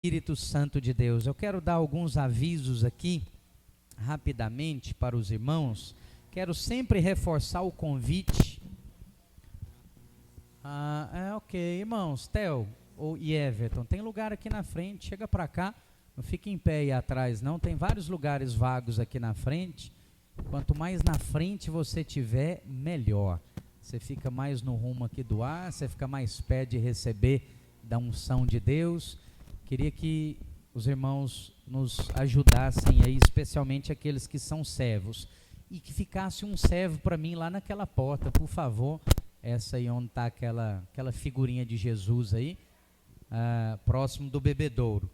Espírito Santo de Deus. Eu quero dar alguns avisos aqui, rapidamente, para os irmãos. Quero sempre reforçar o convite. Ok, irmãos, Theo e Everton, tem lugar aqui na frente, chega para cá, não fique em pé aí atrás não, tem vários lugares vagos aqui na frente. Quanto mais na frente você tiver, melhor. Você fica mais no rumo aqui do ar, você fica mais perto de receber da unção de Deus. Queria que os irmãos nos ajudassem aí, especialmente aqueles que são servos. E que ficasse um servo para mim lá naquela porta, por favor. Essa aí onde está aquela figurinha de Jesus aí, próximo do bebedouro.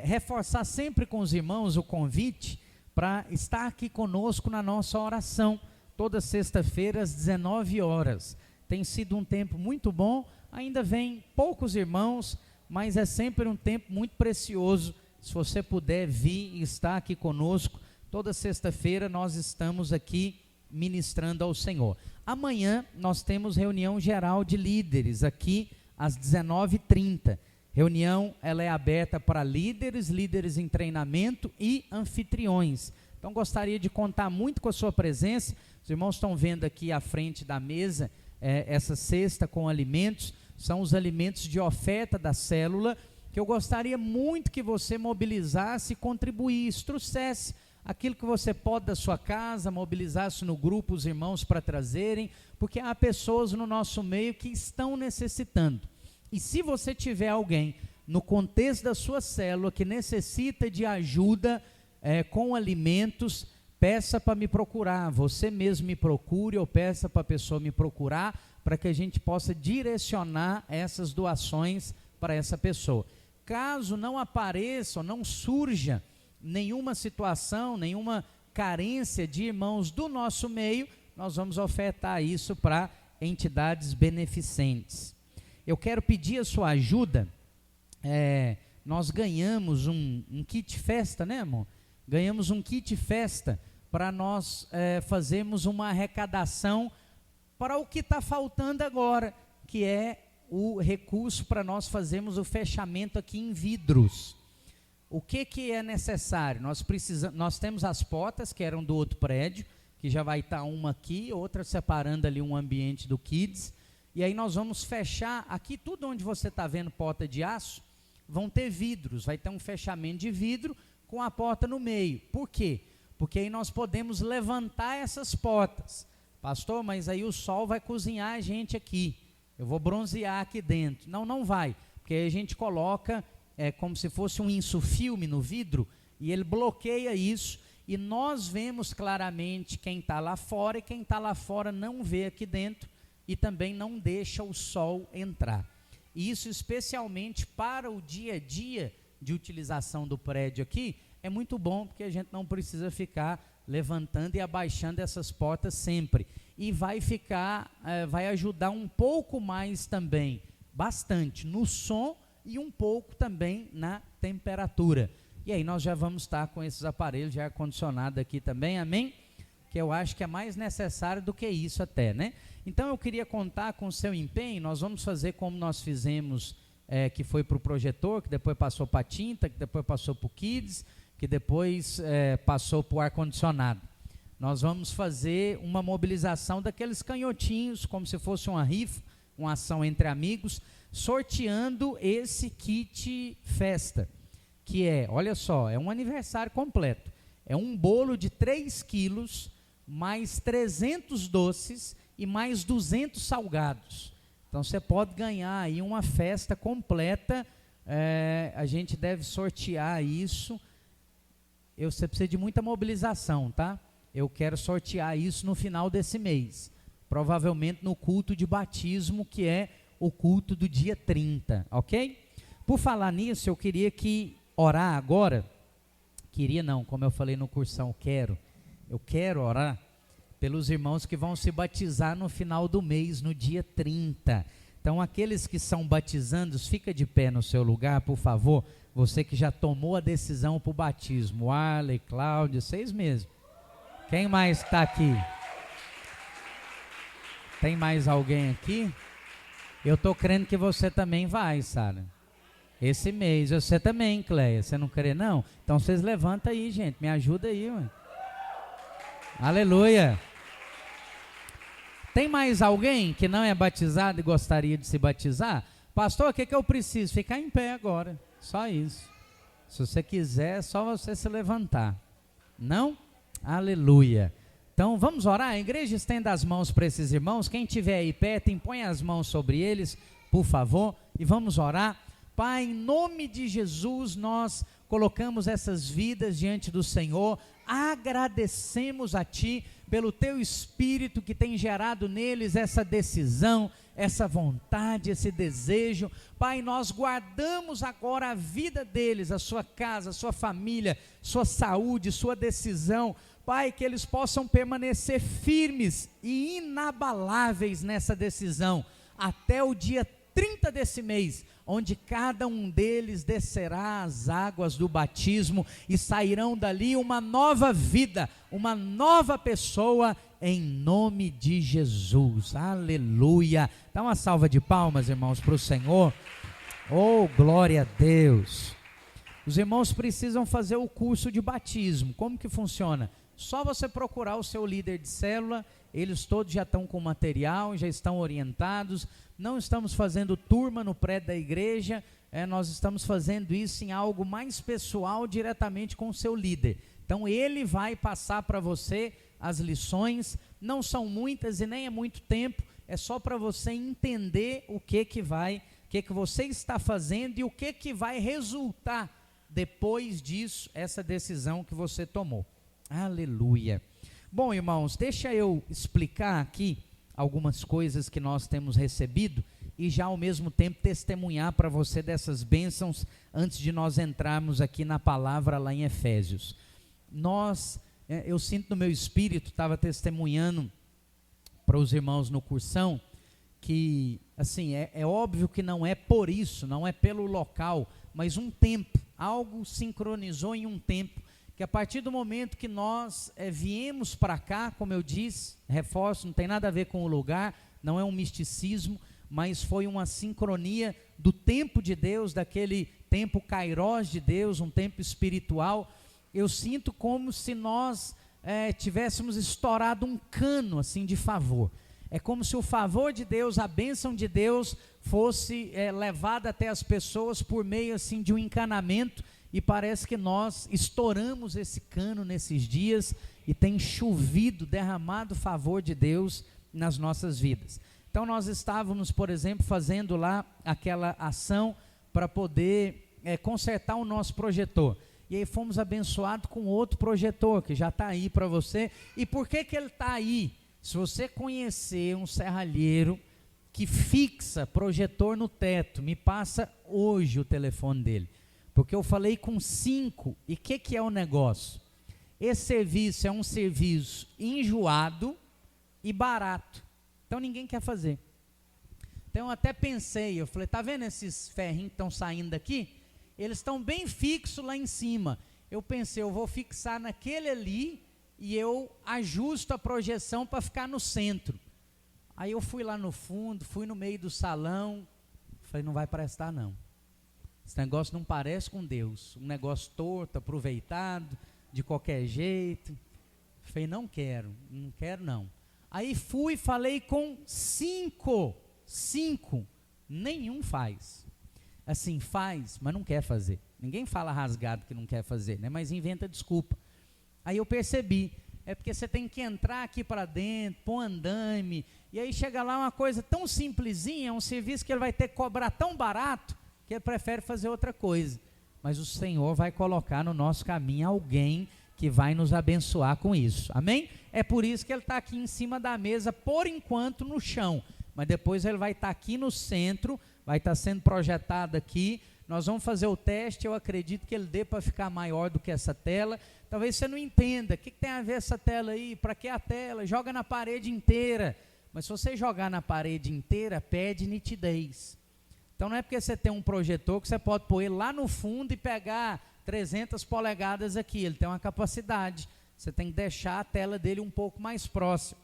Reforçar sempre com os irmãos o convite para estar aqui conosco na nossa oração, toda sexta-feira às 19 horas. Tem sido um tempo muito bom, ainda vem poucos irmãos, mas é sempre um tempo muito precioso. Se você puder vir e estar aqui conosco, toda sexta-feira nós estamos aqui ministrando ao Senhor. Amanhã nós temos reunião geral de líderes aqui às 19h30. Reunião, ela é aberta para líderes em treinamento e anfitriões. Então gostaria de contar muito com a sua presença. Os irmãos estão vendo aqui à frente da mesa essa cesta com alimentos. São os alimentos de oferta da célula, que eu gostaria muito que você mobilizasse e contribuísse, trouxesse aquilo que você pode da sua casa, mobilizasse no grupo os irmãos para trazerem, porque há pessoas no nosso meio que estão necessitando. E se você tiver alguém no contexto da sua célula que necessita de ajuda com alimentos, peça para me procurar, você mesmo me procure ou peça para a pessoa me procurar, para que a gente possa direcionar essas doações para essa pessoa. Caso não apareça ou não surja nenhuma situação, nenhuma carência de irmãos do nosso meio, nós vamos ofertar isso para entidades beneficentes. Eu quero pedir a sua ajuda. Nós ganhamos um kit festa, né, amor? Ganhamos um kit festa para nós fazermos uma arrecadação para o que está faltando agora, que é o recurso para nós fazermos o fechamento aqui em vidros. O que é necessário? Nós temos as portas que eram do outro prédio, que já vai estar uma aqui, outra separando ali um ambiente do Kids, e aí nós vamos fechar aqui, tudo onde você está vendo porta de aço, vão ter vidros, vai ter um fechamento de vidro com a porta no meio. Por quê? Porque aí nós podemos levantar essas portas. Pastor, mas aí o sol vai cozinhar a gente aqui, eu vou bronzear aqui dentro. Não vai, porque aí a gente coloca como se fosse um insufilme no vidro, e ele bloqueia isso, e nós vemos claramente quem está lá fora, e quem está lá fora não vê aqui dentro, e também não deixa o sol entrar. Isso especialmente para o dia a dia de utilização do prédio aqui, é muito bom, porque a gente não precisa ficar levantando e abaixando essas portas sempre, e vai ajudar um pouco mais também, bastante, no som e um pouco também na temperatura. E aí nós já vamos estar com esses aparelhos de ar-condicionado aqui também, amém? Que eu acho que é mais necessário do que isso até, né? Então eu queria contar com o seu empenho. Nós vamos fazer como nós fizemos, que foi para o projetor, que depois passou para a tinta, que depois passou para o Kids, que depois passou para o ar-condicionado. Nós vamos fazer uma mobilização daqueles canhotinhos, como se fosse uma rifa, uma ação entre amigos, sorteando esse kit festa, que olha só, é um aniversário completo. É um bolo de 3 quilos, mais 300 doces e mais 200 salgados. Então você pode ganhar aí uma festa completa. A gente deve sortear isso. Você precisa de muita mobilização, tá? Eu quero sortear isso no final desse mês, provavelmente no culto de batismo, que é o culto do dia 30, ok? Por falar nisso, eu queria orar agora, como eu falei no cursão, eu quero orar pelos irmãos que vão se batizar no final do mês, no dia 30. Então, aqueles que são batizandos, fica de pé no seu lugar, por favor. Você que já tomou a decisão para o batismo, Arley, Cláudio, vocês mesmos. Quem mais está aqui? Tem mais alguém aqui? Eu estou crendo que você também vai, Sara. Esse mês. Você também, Cleia. Você não crê, não? Então vocês levantam aí, gente. Me ajuda aí, mano. Aleluia. Tem mais alguém que não é batizado e gostaria de se batizar? Pastor, o que eu preciso? Ficar em pé agora. Só isso. Se você quiser, é só você se levantar. Não? Aleluia. Então vamos orar. A igreja estenda as mãos para esses irmãos. Quem tiver aí perto, impõe as mãos sobre eles, por favor, e vamos orar. Pai, em nome de Jesus, nós colocamos essas vidas diante do Senhor, agradecemos a Ti pelo Teu Espírito que tem gerado neles essa decisão, essa vontade, esse desejo. Pai, nós guardamos agora a vida deles, a sua casa, a sua família, sua saúde, sua decisão. Pai, que eles possam permanecer firmes e inabaláveis nessa decisão, até o dia 30 desse mês, onde cada um deles descerá as águas do batismo e sairão dali uma nova vida, uma nova pessoa, em nome de Jesus. Aleluia. Dá uma salva de palmas, irmãos, para o Senhor. Oh, glória a Deus. Os irmãos precisam fazer o curso de batismo. Como que funciona? Só você procurar o seu líder de célula, eles todos já estão com material, já estão orientados. Não estamos fazendo turma no prédio da igreja, nós estamos fazendo isso em algo mais pessoal, diretamente com o seu líder. Então ele vai passar para você as lições, não são muitas e nem é muito tempo, é só para você entender o que você está fazendo e o que vai resultar depois disso, essa decisão que você tomou. Aleluia. Bom, irmãos, deixa eu explicar aqui algumas coisas que nós temos recebido e já ao mesmo tempo testemunhar para você dessas bênçãos antes de nós entrarmos aqui na palavra lá em Efésios. Eu sinto no meu espírito, estava testemunhando para os irmãos no cursão, que assim, é óbvio que não é por isso, não é pelo local, mas um tempo, algo sincronizou em um tempo, que a partir do momento que nós viemos para cá, como eu disse, reforço, não tem nada a ver com o lugar, não é um misticismo, mas foi uma sincronia do tempo de Deus, daquele tempo kairós de Deus, um tempo espiritual. Eu sinto como se nós tivéssemos estourado um cano assim de favor. É como se o favor de Deus, a bênção de Deus fosse levada até as pessoas por meio assim de um encanamento. E parece que nós estouramos esse cano nesses dias e tem chovido, derramado o favor de Deus nas nossas vidas. Então nós estávamos, por exemplo, fazendo lá aquela ação para poder consertar o nosso projetor. E aí fomos abençoados com outro projetor que já está aí para você. E por que ele está aí? Se você conhecer um serralheiro que fixa projetor no teto, me passa hoje o telefone dele. Porque eu falei com 5, e o que é o negócio? Esse serviço é um serviço enjoado e barato, então ninguém quer fazer. Então eu até pensei, eu falei, está vendo esses ferrinhos que estão saindo daqui? Eles estão bem fixos lá em cima. Eu pensei, eu vou fixar naquele ali, e eu ajusto a projeção para ficar no centro. Aí eu fui lá no fundo, fui no meio do salão, falei, não vai prestar não. Esse negócio não parece com Deus, um negócio torto, aproveitado, de qualquer jeito. Falei, não quero não. Aí fui e falei com 5, nenhum faz. Assim, faz, mas não quer fazer. Ninguém fala rasgado que não quer fazer, né? Mas inventa desculpa. Aí eu percebi, é porque você tem que entrar aqui para dentro, pôr andaime, e aí chega lá uma coisa tão simplesinha, um serviço que ele vai ter que cobrar tão barato, que ele prefere fazer outra coisa. Mas o Senhor vai colocar no nosso caminho alguém que vai nos abençoar com isso, amém? É por isso que ele está aqui em cima da mesa, por enquanto no chão, mas depois ele vai estar aqui no centro, vai estar sendo projetado aqui. Nós vamos fazer o teste, eu acredito que ele dê para ficar maior do que essa tela. Talvez você não entenda, o que tem a ver essa tela aí, para que a tela? Joga na parede inteira. Mas se você jogar na parede inteira, perde nitidez. Então não é porque você tem um projetor que você pode pôr ele lá no fundo e pegar 300 polegadas aqui, ele tem uma capacidade, você tem que deixar a tela dele um pouco mais próxima.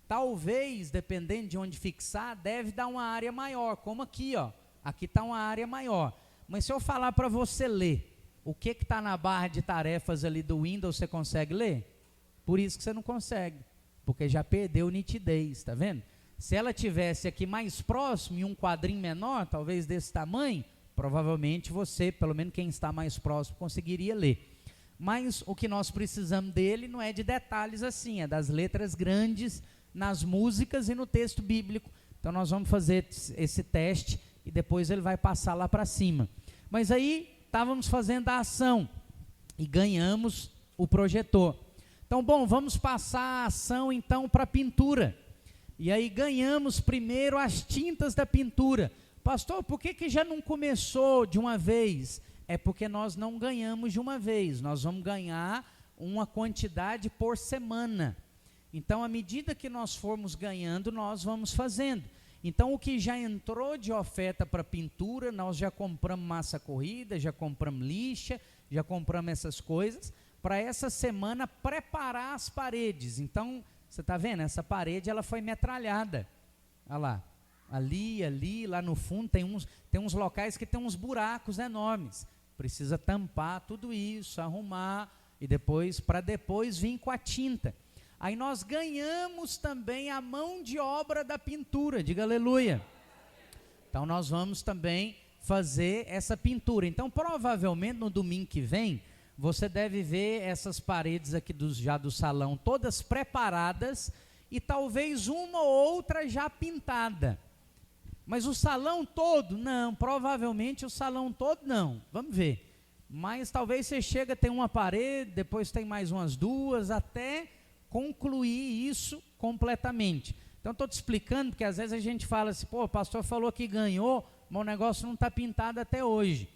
Talvez, dependendo de onde fixar, deve dar uma área maior, como aqui, ó. Aqui está uma área maior, mas se eu falar para você ler, o que está na barra de tarefas ali do Windows, você consegue ler? Por isso que você não consegue, porque já perdeu nitidez, está vendo? Se ela tivesse aqui mais próximo, em um quadrinho menor, talvez desse tamanho, provavelmente você, pelo menos quem está mais próximo, conseguiria ler. Mas o que nós precisamos dele não é de detalhes assim, é das letras grandes nas músicas e no texto bíblico. Então nós vamos fazer esse teste e depois ele vai passar lá para cima. Mas aí estávamos fazendo a ação e ganhamos o projetor. Então, bom, vamos passar a ação então para a pintura. E aí ganhamos primeiro as tintas da pintura. Pastor, por que já não começou de uma vez? É porque nós não ganhamos de uma vez, nós vamos ganhar uma quantidade por semana. Então, à medida que nós formos ganhando, nós vamos fazendo. Então, o que já entrou de oferta para pintura, nós já compramos massa corrida, já compramos lixa, já compramos essas coisas, para essa semana preparar as paredes. Então, você está vendo? Essa parede ela foi metralhada. Olha lá. Ali, lá no fundo, tem uns locais que tem uns buracos enormes. Precisa tampar tudo isso, arrumar, e para depois vir com a tinta. Aí nós ganhamos também a mão de obra da pintura, diga aleluia. Então nós vamos também fazer essa pintura. Então provavelmente no domingo que vem, você deve ver essas paredes aqui já do salão todas preparadas e talvez uma ou outra já pintada. Mas o salão todo, não, provavelmente o salão todo não, vamos ver. Mas talvez você chega a ter uma parede, depois tem mais umas duas, até concluir isso completamente. Então estou te explicando, porque às vezes a gente fala assim, pô, o pastor falou que ganhou, mas o negócio não está pintado até hoje.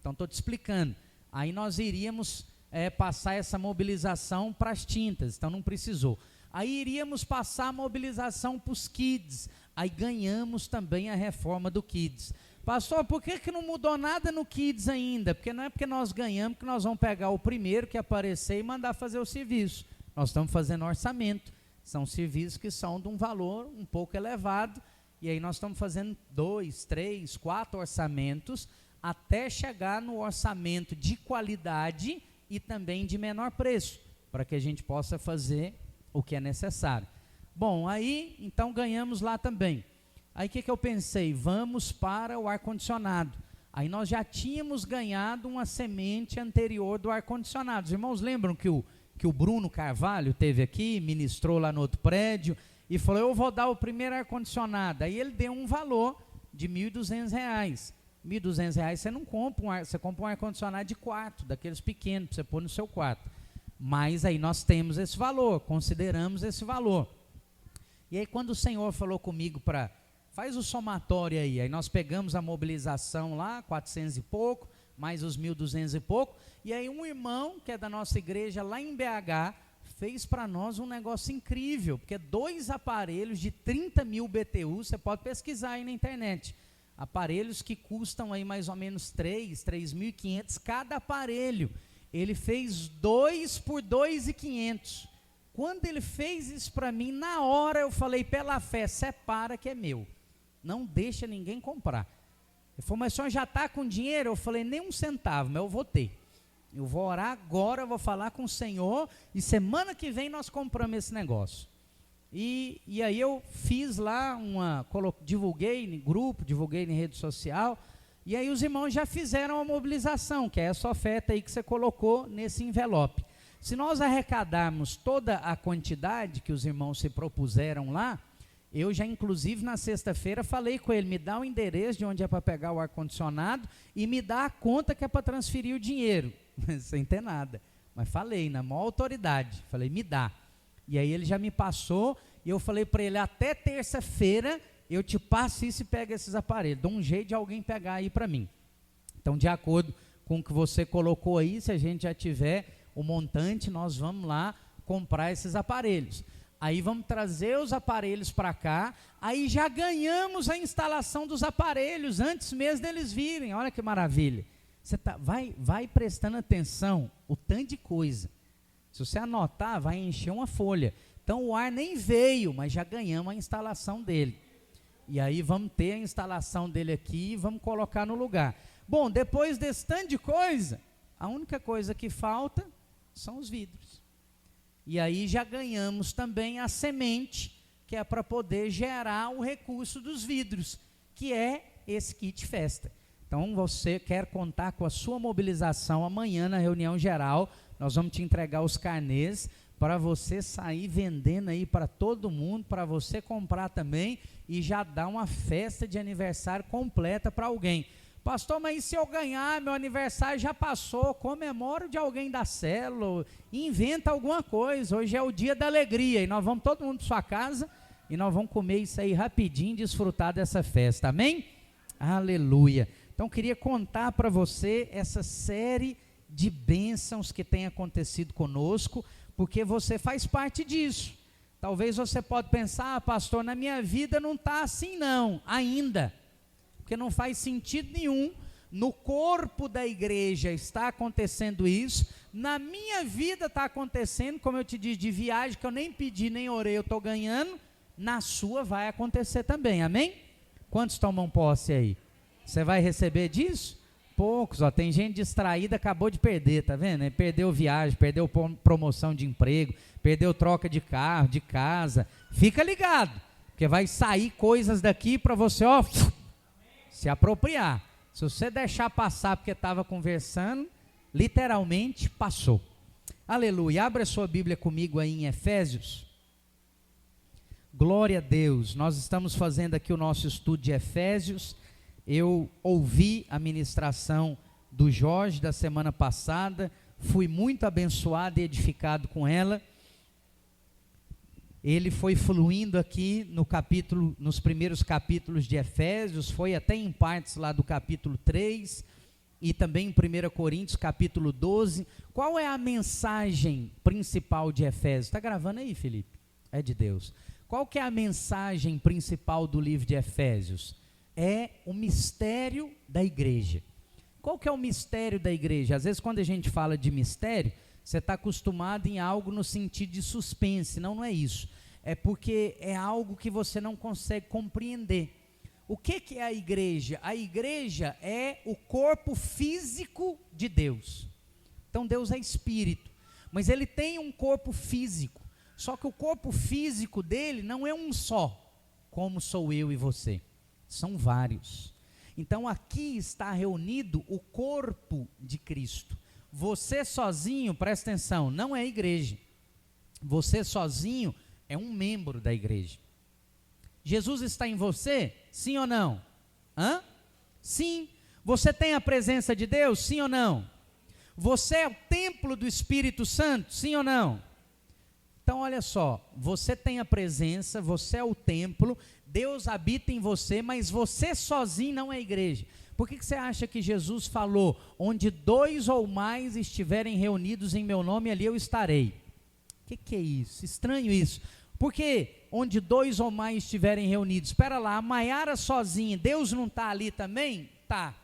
Então estou te explicando. Aí nós iríamos passar essa mobilização para as tintas, então não precisou. Aí iríamos passar a mobilização para os kids, aí ganhamos também a reforma do kids. Pastor, por que não mudou nada no kids ainda? Porque não é porque nós ganhamos que nós vamos pegar o primeiro que aparecer e mandar fazer o serviço. Nós estamos fazendo orçamento, são serviços que são de um valor um pouco elevado, e aí nós estamos fazendo 2, 3, 4 orçamentos, até chegar no orçamento de qualidade e também de menor preço, para que a gente possa fazer o que é necessário. Bom, aí então ganhamos lá também. Aí o que eu pensei? Vamos para o ar-condicionado. Aí nós já tínhamos ganhado uma semente anterior do ar-condicionado. Os irmãos lembram que o Bruno Carvalho teve aqui, ministrou lá no outro prédio, e falou, eu vou dar o primeiro ar-condicionado. Aí ele deu um valor de R$ 1.200. R$ 1.200 você não compra, você compra um ar-condicionado de quarto, daqueles pequenos, para você pôr no seu quarto. Mas aí nós temos esse valor, consideramos esse valor. E aí quando o Senhor falou comigo faz o somatório aí nós pegamos a mobilização lá, 400 e pouco, mais os 1.200 e pouco, e aí um irmão que é da nossa igreja lá em BH, fez para nós um negócio incrível, porque 2 aparelhos de 30.000 BTU, você pode pesquisar aí na internet, aparelhos que custam aí mais ou menos 3.500 cada aparelho, ele fez 2 por 2.500, quando ele fez isso para mim, na hora eu falei, pela fé, separa que é meu, não deixa ninguém comprar. Ele falou, mas o senhor já está com dinheiro? Eu falei, nem um centavo, mas eu vou ter. Eu vou orar agora, eu vou falar com o Senhor, e semana que vem nós compramos esse negócio. E aí eu fiz lá, divulguei em grupo, divulguei em rede social, e aí os irmãos já fizeram a mobilização, que é essa oferta aí que você colocou nesse envelope. Se nós arrecadarmos toda a quantidade que os irmãos se propuseram lá, eu já inclusive na sexta-feira falei com ele, me dá o endereço de onde é para pegar o ar-condicionado e me dá a conta que é para transferir o dinheiro, sem ter nada, mas falei na maior autoridade, falei me dá, e aí ele já me passou, e eu falei para ele, até terça-feira eu te passo isso e pega esses aparelhos, dá um jeito de alguém pegar aí para mim. Então de acordo com o que você colocou aí, se a gente já tiver o montante, nós vamos lá comprar esses aparelhos. Aí vamos trazer os aparelhos para cá, aí já ganhamos a instalação dos aparelhos, antes mesmo deles virem, olha que maravilha. Você vai prestando atenção, o tanto de coisa. Se você anotar, vai encher uma folha. Então o ar nem veio, mas já ganhamos a instalação dele. E aí vamos ter a instalação dele aqui e vamos colocar no lugar. Bom, depois desse tanto de coisa, a única coisa que falta são os vidros. E aí já ganhamos também a semente, que é para poder gerar o recurso dos vidros, que é esse kit festa. Então, você quer contar com a sua mobilização amanhã na reunião geral, nós vamos te entregar os carnês para você sair vendendo aí para todo mundo, para você comprar também e já dar uma festa de aniversário completa para alguém. Pastor, mas se eu ganhar, meu aniversário já passou, comemoro de alguém da célula, inventa alguma coisa, hoje é o dia da alegria, e nós vamos todo mundo para sua casa, e nós vamos comer isso aí rapidinho, desfrutar dessa festa, amém? Aleluia. Então, queria contar para você essa série de bênçãos que tem acontecido conosco, porque você faz parte disso. Talvez você pode pensar, pastor, na minha vida não está assim não, ainda. Porque não faz sentido nenhum, no corpo da igreja está acontecendo isso, na minha vida está acontecendo, como eu te disse, de viagem, que eu nem pedi, nem orei, eu estou ganhando, na sua vai acontecer também, amém? Quantos tomam posse aí? Você vai receber disso? Poucos, ó, tem gente distraída, acabou de perder, tá vendo? Perdeu viagem, perdeu promoção de emprego, perdeu troca de carro, de casa, fica ligado, porque vai sair coisas daqui para você, ó, se apropriar. Se você deixar passar porque estava conversando, literalmente passou. Aleluia. Abra sua Bíblia comigo aí em Efésios. Glória a Deus. Nós estamos fazendo aqui o nosso estudo de Efésios. Eu ouvi a ministração do Jorge da semana passada, fui muito abençoado e edificado com ela. Ele foi fluindo aqui nos primeiros capítulos de Efésios, foi até em partes lá do capítulo 3, e também em 1 Coríntios capítulo 12. Qual é a mensagem principal de Efésios? Está gravando aí, Felipe? É de Deus. Qual que é a mensagem principal do livro de Efésios? É o mistério da igreja. Qual que é o mistério da igreja? Às vezes quando a gente fala de mistério, você está acostumado em algo no sentido de suspense. Não é isso. É porque é algo que você não consegue compreender. O que é a igreja? A igreja é o corpo físico de Deus. Então Deus é espírito, mas ele tem um corpo físico. Só que o corpo físico dele não é um só, como sou eu e você. São vários. Então aqui está reunido o corpo de Cristo. Você sozinho, presta atenção, não é igreja. Você sozinho é um membro da igreja. Jesus está em você? Sim ou não? Hã? Sim. Você tem a presença de Deus? Sim ou não? Você é o templo do Espírito Santo? Sim ou não? Então olha só, você tem a presença, você é o templo, Deus habita em você, mas você sozinho não é igreja. Por que você acha que Jesus falou, onde 2 ou mais estiverem reunidos em meu nome, ali eu estarei? O que é isso? Estranho isso. Porque onde 2 ou mais estiverem reunidos, espera lá, a Maiara sozinha, Deus não está ali também? Tá.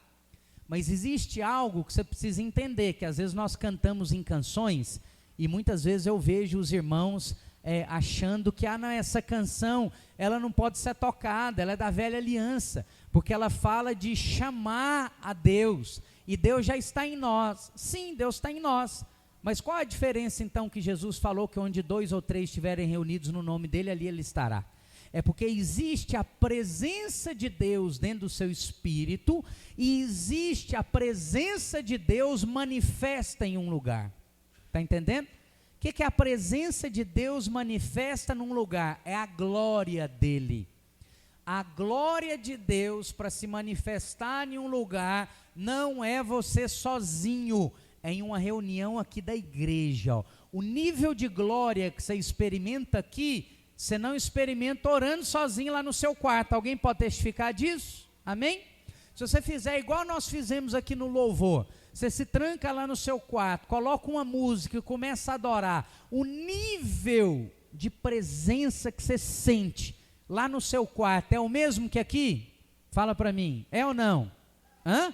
Mas existe algo que você precisa entender, que às vezes nós cantamos em canções, e muitas vezes eu vejo os irmãos achando que não, essa canção, ela não pode ser tocada, ela é da velha aliança, porque ela fala de chamar a Deus, e Deus já está em nós. Sim, Deus está em nós, mas qual a diferença então que Jesus falou que onde 2 ou 3 estiverem reunidos no nome dele, ali ele estará? É porque existe a presença de Deus dentro do seu espírito, e existe a presença de Deus manifesta em um lugar. Está entendendo? O que é a presença de Deus manifesta num lugar? É a glória dele. A glória de Deus para se manifestar em um lugar, não é você sozinho, é em uma reunião aqui da igreja. Ó. O nível de glória que você experimenta aqui, você não experimenta orando sozinho lá no seu quarto. Alguém pode testificar disso? Amém? Se você fizer igual nós fizemos aqui no louvor, você se tranca lá no seu quarto, coloca uma música e começa a adorar, o nível de presença que você sente lá no seu quarto é o mesmo que aqui? Fala para mim, é ou não? Hã?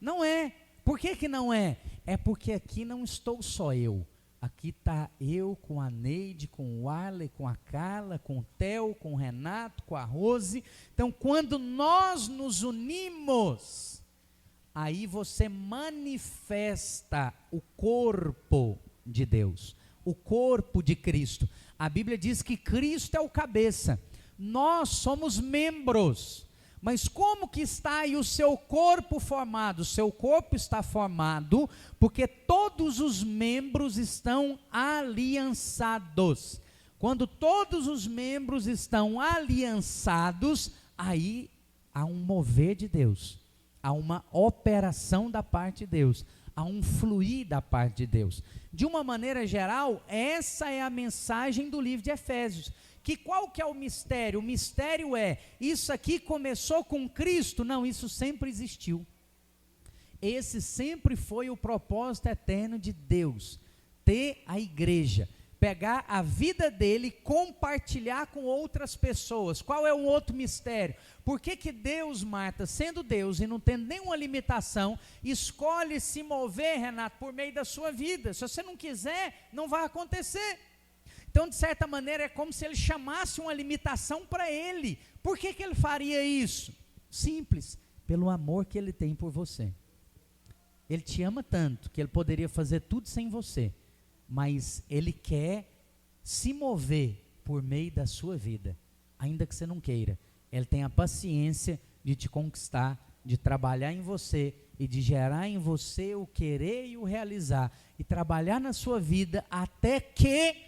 Não é. Por que não é? É porque aqui não estou só eu. Aqui está eu com a Neide, com o Arley, com a Carla, com o Theo, com o Renato, com a Rose. Então quando nós nos unimos, aí você manifesta o corpo de Deus, o corpo de Cristo. A Bíblia diz que Cristo é o cabeça, nós somos membros, mas como que está aí o seu corpo formado? O seu corpo está formado porque todos os membros estão aliançados. Quando todos os membros estão aliançados, aí há um mover de Deus, há uma operação da parte de Deus, há um fluir da parte de Deus. De uma maneira geral, essa é a mensagem do livro de Efésios. Que qual que é o mistério? O mistério é, isso aqui começou com Cristo? Não, isso sempre existiu. Esse sempre foi o propósito eterno de Deus, ter a igreja, pegar a vida dele e compartilhar com outras pessoas. Qual é um outro mistério? Por que que Deus, Marta, sendo Deus e não tendo nenhuma limitação, escolhe se mover, Renato, por meio da sua vida? Se você não quiser, não vai acontecer. Então, de certa maneira, é como se ele chamasse uma limitação para ele. Por que que ele faria isso? Simples, pelo amor que ele tem por você. Ele te ama tanto que ele poderia fazer tudo sem você, mas ele quer se mover por meio da sua vida, ainda que você não queira. Ele tem a paciência de te conquistar, de trabalhar em você e de gerar em você o querer e o realizar, e trabalhar na sua vida até que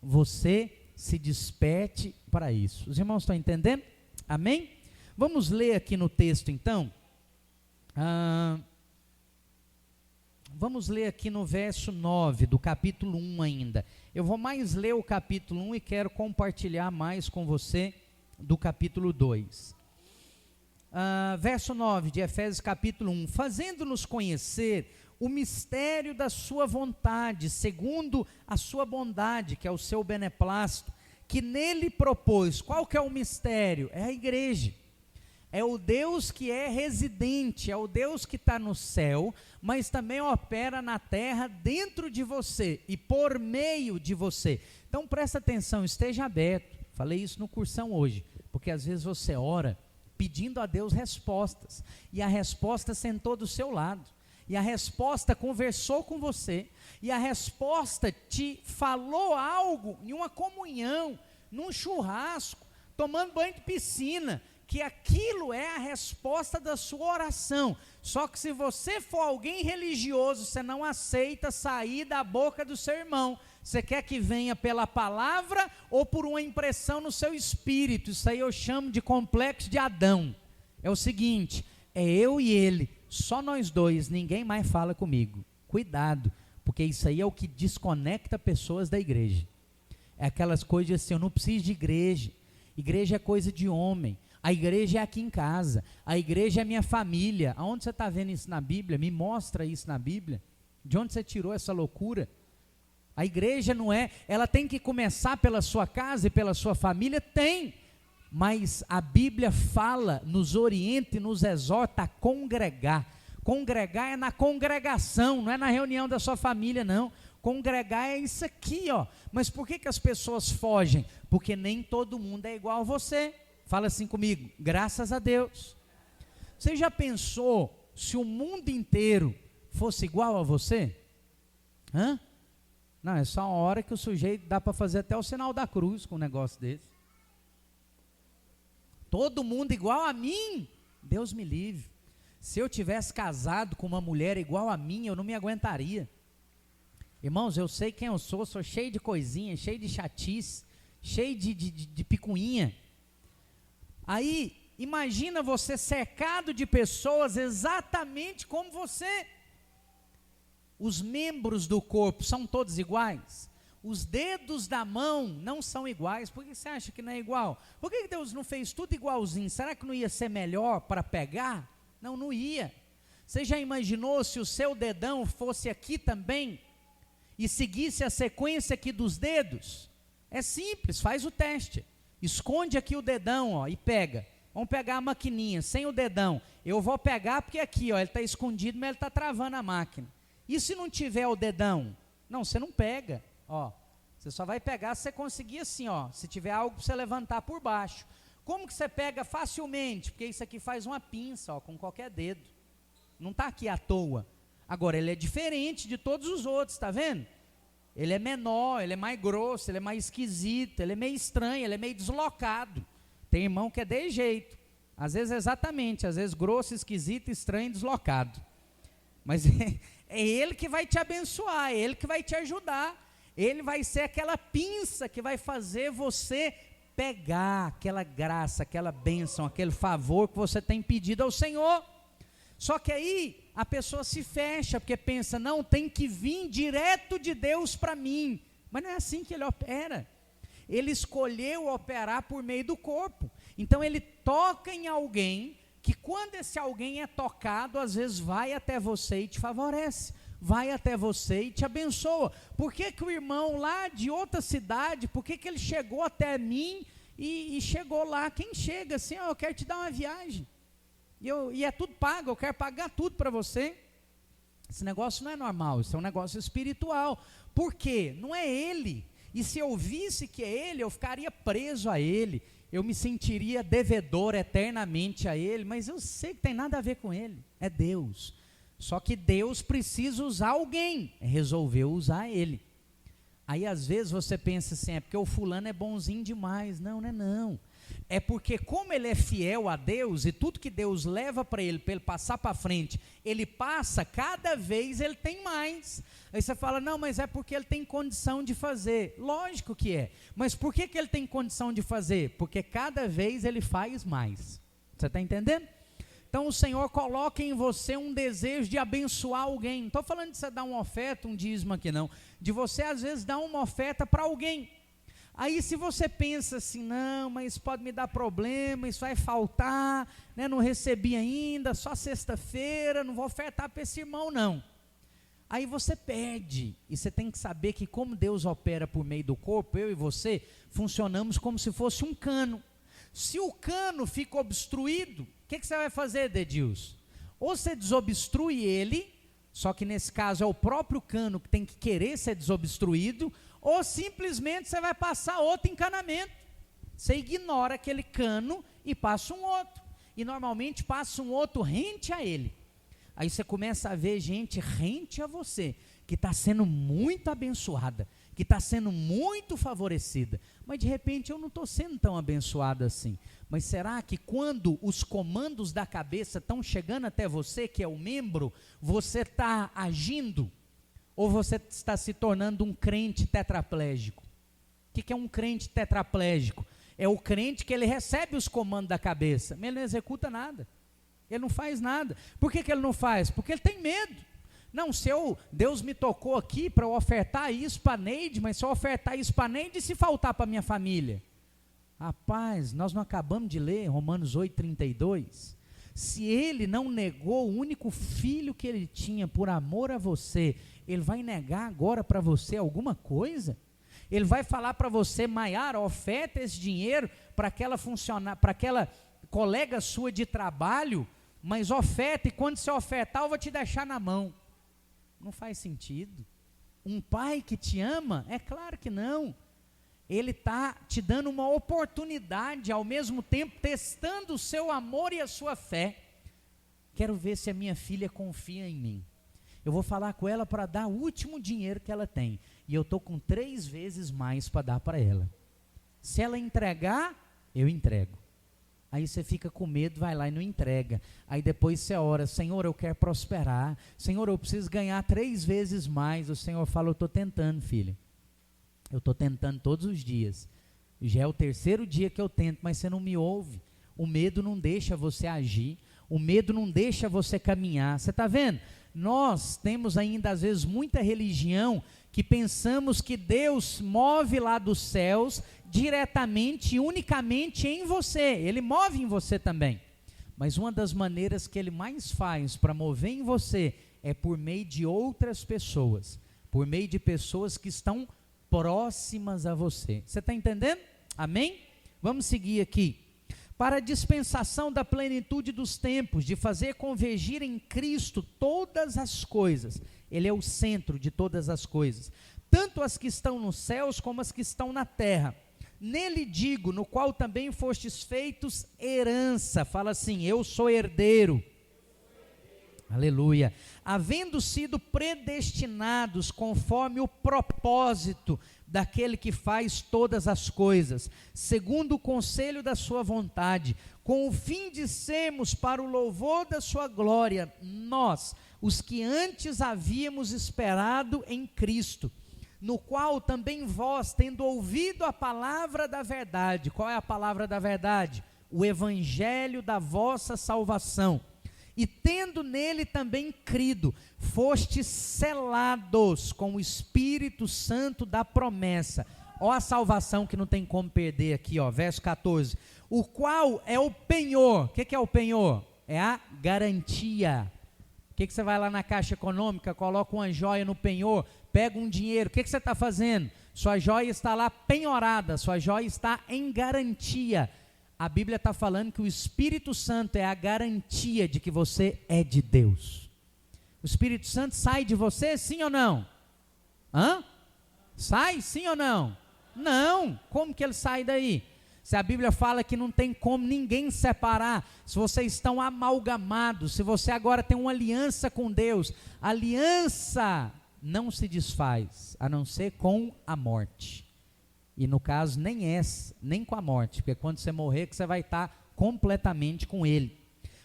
você se desperte para isso. Os irmãos estão entendendo? Amém? Vamos ler aqui no texto então. Vamos ler aqui no verso 9 do capítulo 1 ainda. Eu vou mais ler o capítulo 1 e quero compartilhar mais com você do capítulo 2. Verso 9 de Efésios capítulo 1. Fazendo-nos conhecer o mistério da sua vontade, segundo a sua bondade, que é o seu beneplácito, que nele propôs. Qual que é o mistério? É a igreja. É o Deus que é residente, é o Deus que está no céu, mas também opera na terra dentro de você e por meio de você. Então presta atenção, esteja aberto. Falei isso no cursão hoje, porque às vezes você ora pedindo a Deus respostas, e a resposta sentou do seu lado, e a resposta conversou com você, e a resposta te falou algo em uma comunhão, num churrasco, tomando banho de piscina, que aquilo é a resposta da sua oração. Só que se você for alguém religioso, você não aceita sair da boca do seu irmão. Você quer que venha pela palavra ou por uma impressão no seu espírito. Isso aí eu chamo de complexo de Adão. É o seguinte, é eu e ele, só nós dois, ninguém mais fala comigo. Cuidado, porque isso aí é o que desconecta pessoas da igreja. É aquelas coisas assim, eu não preciso de igreja. Igreja é coisa de homem. A igreja é aqui em casa, a igreja é minha família. Aonde você está vendo isso na Bíblia? Me mostra isso na Bíblia. De onde você tirou essa loucura? A igreja não é, ela tem que começar pela sua casa e pela sua família? Tem, mas a Bíblia fala, nos orienta e nos exorta a congregar. Congregar é na congregação, não é na reunião da sua família não. Congregar é isso aqui, ó. Mas por que que as pessoas fogem? Porque nem todo mundo é igual a você. Fala assim comigo, graças a Deus. Você já pensou se o mundo inteiro fosse igual a você? Hã? Não, é só uma hora que o sujeito dá para fazer até o sinal da cruz com um negócio desse. Todo mundo igual a mim? Deus me livre. Se eu tivesse casado com uma mulher igual a mim, eu não me aguentaria. Irmãos, eu sei quem eu sou cheio de coisinha, cheio de chatice, cheio de picuinha. Aí, imagina você cercado de pessoas exatamente como você. Os membros do corpo são todos iguais? Os dedos da mão não são iguais? Por que você acha que não é igual? Por que Deus não fez tudo igualzinho? Será que não ia ser melhor para pegar? Não, não ia. Você já imaginou se o seu dedão fosse aqui também e seguisse a sequência aqui dos dedos? É simples, faz o teste. Esconde aqui o dedão, ó, e pega. Vamos pegar a maquininha, sem o dedão. Eu vou pegar porque aqui, ó, ele está escondido, mas ele está travando a máquina. E se não tiver o dedão? Não, você não pega, ó. Você só vai pegar se você conseguir assim, ó. Se tiver algo para você levantar por baixo. Como que você pega facilmente? Porque isso aqui faz uma pinça, ó, com qualquer dedo. não está aqui à toa. Agora, ele é diferente de todos os outros, está vendo? Ele é menor, ele é mais grosso, ele é mais esquisito, ele é meio estranho, ele é meio deslocado. Tem irmão que é de jeito, às vezes exatamente, às vezes grosso, esquisito, estranho, deslocado. Mas é ele que vai te abençoar, é ele que vai te ajudar. Ele vai ser aquela pinça que vai fazer você pegar aquela graça, aquela bênção, aquele favor que você tem pedido ao Senhor. Só que aí a pessoa se fecha, porque pensa, não, tem que vir direto de Deus para mim. Mas não é assim que ele opera. Ele escolheu operar por meio do corpo. Então ele toca em alguém, que quando esse alguém é tocado, às vezes vai até você e te favorece, vai até você e te abençoa. Por que que o irmão lá de outra cidade, por que que ele chegou até mim e chegou lá? Quem chega assim, eu quero te dar uma viagem, e é tudo pago, eu quero pagar tudo para você. Esse negócio não é normal, isso é um negócio espiritual. Por quê? Não é ele. E se eu visse que é ele, eu ficaria preso a ele, eu me sentiria devedor eternamente a ele, mas eu sei que tem nada a ver com ele, é Deus. Só que Deus precisa usar alguém, resolveu usar ele. Aí às vezes você pensa assim, é porque o fulano é bonzinho demais. Não, não é não. É porque como ele é fiel a Deus, e tudo que Deus leva para ele passar para frente, ele passa, cada vez ele tem mais. Aí você fala, não, mas é porque ele tem condição de fazer. Lógico que é, mas por que que ele tem condição de fazer? Porque cada vez ele faz mais. Você está entendendo? Então o Senhor coloca em você um desejo de abençoar alguém. Não estou falando de você dar uma oferta, um dízimo aqui não, de você às vezes dar uma oferta para alguém. Aí se você pensa assim, não, mas isso pode me dar problema, isso vai faltar, né, não recebi ainda, só sexta-feira, não vou ofertar para esse irmão não. Aí você perde, e você tem que saber que como Deus opera por meio do corpo, eu e você funcionamos como se fosse um cano. Se o cano fica obstruído, o que você vai fazer, Dedilson? Ou você desobstrui ele, só que nesse caso é o próprio cano que tem que querer ser desobstruído, ou simplesmente você vai passar outro encanamento. Você ignora aquele cano e passa um outro, e normalmente passa um outro rente a ele. Aí você começa a ver gente rente a você, que está sendo muito abençoada, que está sendo muito favorecida, mas de repente eu não estou sendo tão abençoado assim. Mas será que quando os comandos da cabeça estão chegando até você, que é o membro, você está agindo? Ou você está se tornando um crente tetraplégico? O que é um crente tetraplégico? É o crente que ele recebe os comandos da cabeça, mas ele não executa nada, ele não faz nada. Por que ele não faz? Porque ele tem medo. Não, Deus me tocou aqui para eu ofertar isso para a Neide, mas se eu ofertar isso para a Neide, e se faltar para a minha família? Rapaz, nós não acabamos de ler Romanos 8,32, se ele não negou o único filho que ele tinha por amor a você, ele vai negar agora para você alguma coisa? Ele vai falar para você, Maiara, oferta esse dinheiro para aquela para aquela colega sua de trabalho, mas oferta, e quando você ofertar eu vou te deixar na mão. Não faz sentido. Um pai que te ama, é claro que não. Ele está te dando uma oportunidade, ao mesmo tempo testando o seu amor e a sua fé. Quero ver se a minha filha confia em mim. Eu vou falar com ela para dar o último dinheiro que ela tem, e eu estou com 3 vezes mais para dar para ela. Se ela entregar, eu entrego. Aí você fica com medo, vai lá e não entrega. Aí depois você ora, Senhor, eu quero prosperar. Senhor, eu preciso ganhar 3 vezes mais. O Senhor fala, eu estou tentando, filha. Eu estou tentando todos os dias. Já é o 3º dia que eu tento, mas você não me ouve. O medo não deixa você agir. O medo não deixa você caminhar. Você está vendo? Nós temos ainda às vezes muita religião que pensamos que Deus move lá dos céus diretamente e unicamente em você. Ele move em você também. Mas uma das maneiras que ele mais faz para mover em você é por meio de outras pessoas. Por meio de pessoas que estão próximas a você. Você está entendendo? Amém? Vamos seguir aqui. Para a dispensação da plenitude dos tempos, de fazer convergir em Cristo todas as coisas. Ele é o centro de todas as coisas, tanto as que estão nos céus como as que estão na terra. Nele digo, no qual também fostes feitos herança. Fala assim, eu sou herdeiro. Aleluia. Havendo sido predestinados conforme o propósito daquele que faz todas as coisas, segundo o conselho da sua vontade, com o fim de sermos para o louvor da sua glória, nós, os que antes havíamos esperado em Cristo, no qual também vós, tendo ouvido a palavra da verdade, qual é a palavra da verdade? O evangelho da vossa salvação, e tendo nele também crido, fostes selados com o Espírito Santo da promessa. Ó a salvação que não tem como perder aqui, ó, verso 14. O qual é o penhor. O que é o penhor? É a garantia. O que você vai lá na Caixa Econômica, coloca uma joia no penhor, pega um dinheiro, o que você está fazendo? Sua joia está lá penhorada, sua joia está em garantia. A Bíblia está falando que o Espírito Santo é a garantia de que você é de Deus. O Espírito Santo sai de você, sim ou não? Sai, sim ou não? Não, como que ele sai daí? Se a Bíblia fala que não tem como ninguém separar, se vocês estão amalgamados, se você agora tem uma aliança com Deus, a aliança não se desfaz, a não ser com a morte. E no caso nem com a morte, porque quando você morrer que você vai estar completamente com Ele.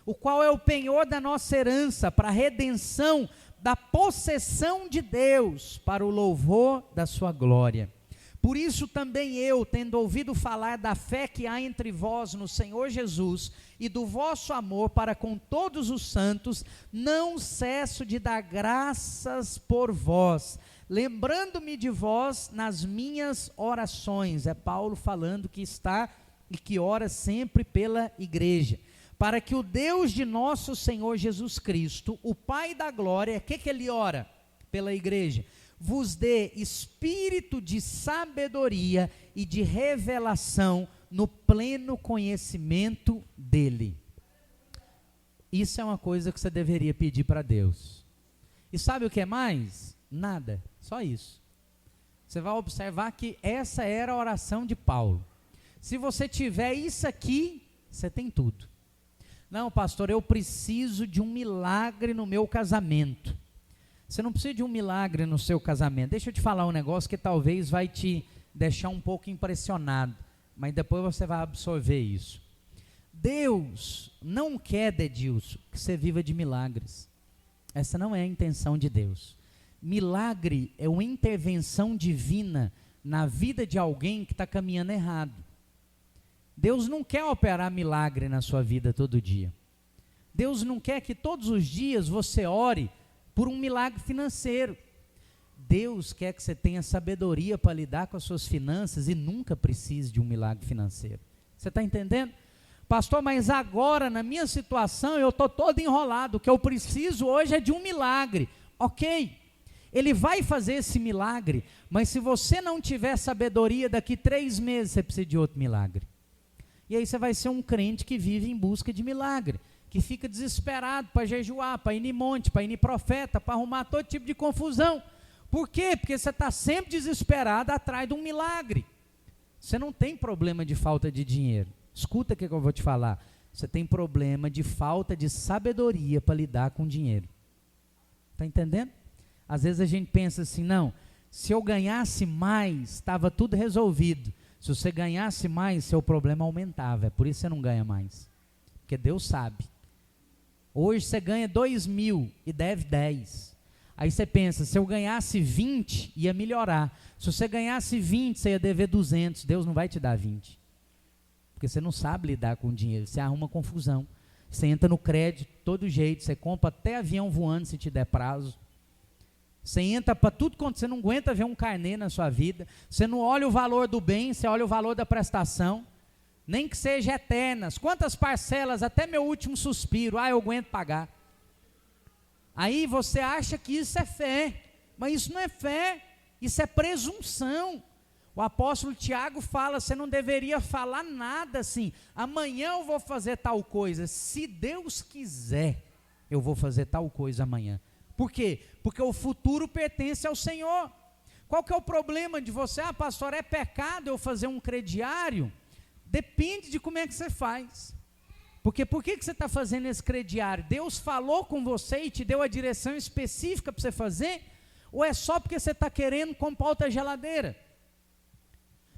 O qual é o penhor da nossa herança, para a redenção da possessão de Deus, para o louvor da sua glória. Por isso também eu, tendo ouvido falar da fé que há entre vós no Senhor Jesus, e do vosso amor para com todos os santos, não cesso de dar graças por vós, lembrando-me de vós nas minhas orações. É Paulo falando que está e que ora sempre pela igreja, para que o Deus de nosso Senhor Jesus Cristo, o Pai da glória, o que ele ora pela igreja? Vos dê espírito de sabedoria e de revelação no pleno conhecimento dele. Isso é uma coisa que você deveria pedir para Deus. E sabe o que é mais? Nada, só isso. Você vai observar que essa era a oração de Paulo. Se você tiver isso aqui, você tem tudo. Não, pastor, eu preciso de um milagre no meu casamento. Você não precisa de um milagre no seu casamento. Deixa eu te falar um negócio que talvez vai te deixar um pouco impressionado, mas depois você vai absorver isso. Deus não quer, Dedilson, que você viva de milagres. Essa não é a intenção de Deus. Milagre é uma intervenção divina na vida de alguém que está caminhando errado. Deus não quer operar milagre na sua vida todo dia. Deus não quer que todos os dias você ore por um milagre financeiro. Deus quer que você tenha sabedoria para lidar com as suas finanças e nunca precise de um milagre financeiro. Você está entendendo? Pastor, mas agora na minha situação eu estou todo enrolado, o que eu preciso hoje é de um milagre. Ok, Ele vai fazer esse milagre, mas se você não tiver sabedoria, daqui 3 meses você precisa de outro milagre. E aí você vai ser um crente que vive em busca de milagre, que fica desesperado para jejuar, para ir em monte, para ir em profeta, para arrumar todo tipo de confusão. Por quê? Porque você está sempre desesperado atrás de um milagre. Você não tem problema de falta de dinheiro. Escuta o que eu vou te falar. Você tem problema de falta de sabedoria para lidar com dinheiro. Está entendendo? Às vezes a gente pensa assim, não, se eu ganhasse mais, estava tudo resolvido. Se você ganhasse mais, seu problema aumentava. É por isso que você não ganha mais. Porque Deus sabe. Hoje você ganha 2.000 e deve 10. Aí você pensa, se eu ganhasse 20, ia melhorar. Se você ganhasse 20, você ia dever 200. Deus não vai te dar 20. Porque você não sabe lidar com o dinheiro. Você arruma confusão. Você entra no crédito de todo jeito. Você compra até avião voando se te der prazo. Você entra para tudo quanto você não aguenta ver um carnê na sua vida. Você não olha o valor do bem, você olha o valor da prestação. Nem que seja eternas. Quantas parcelas até meu último suspiro? Eu aguento pagar. Aí você acha que isso é fé. Mas isso não é fé. Isso é presunção. O apóstolo Tiago fala, você não deveria falar nada assim. Amanhã eu vou fazer tal coisa. Se Deus quiser, eu vou fazer tal coisa amanhã. Por quê? Porque o futuro pertence ao Senhor. Qual que é o problema de você? Ah, pastor, é pecado eu fazer um crediário? Depende de como é que você faz. Porque por que você está fazendo esse crediário? Deus falou com você e te deu a direção específica para você fazer? Ou é só porque você está querendo comprar outra geladeira?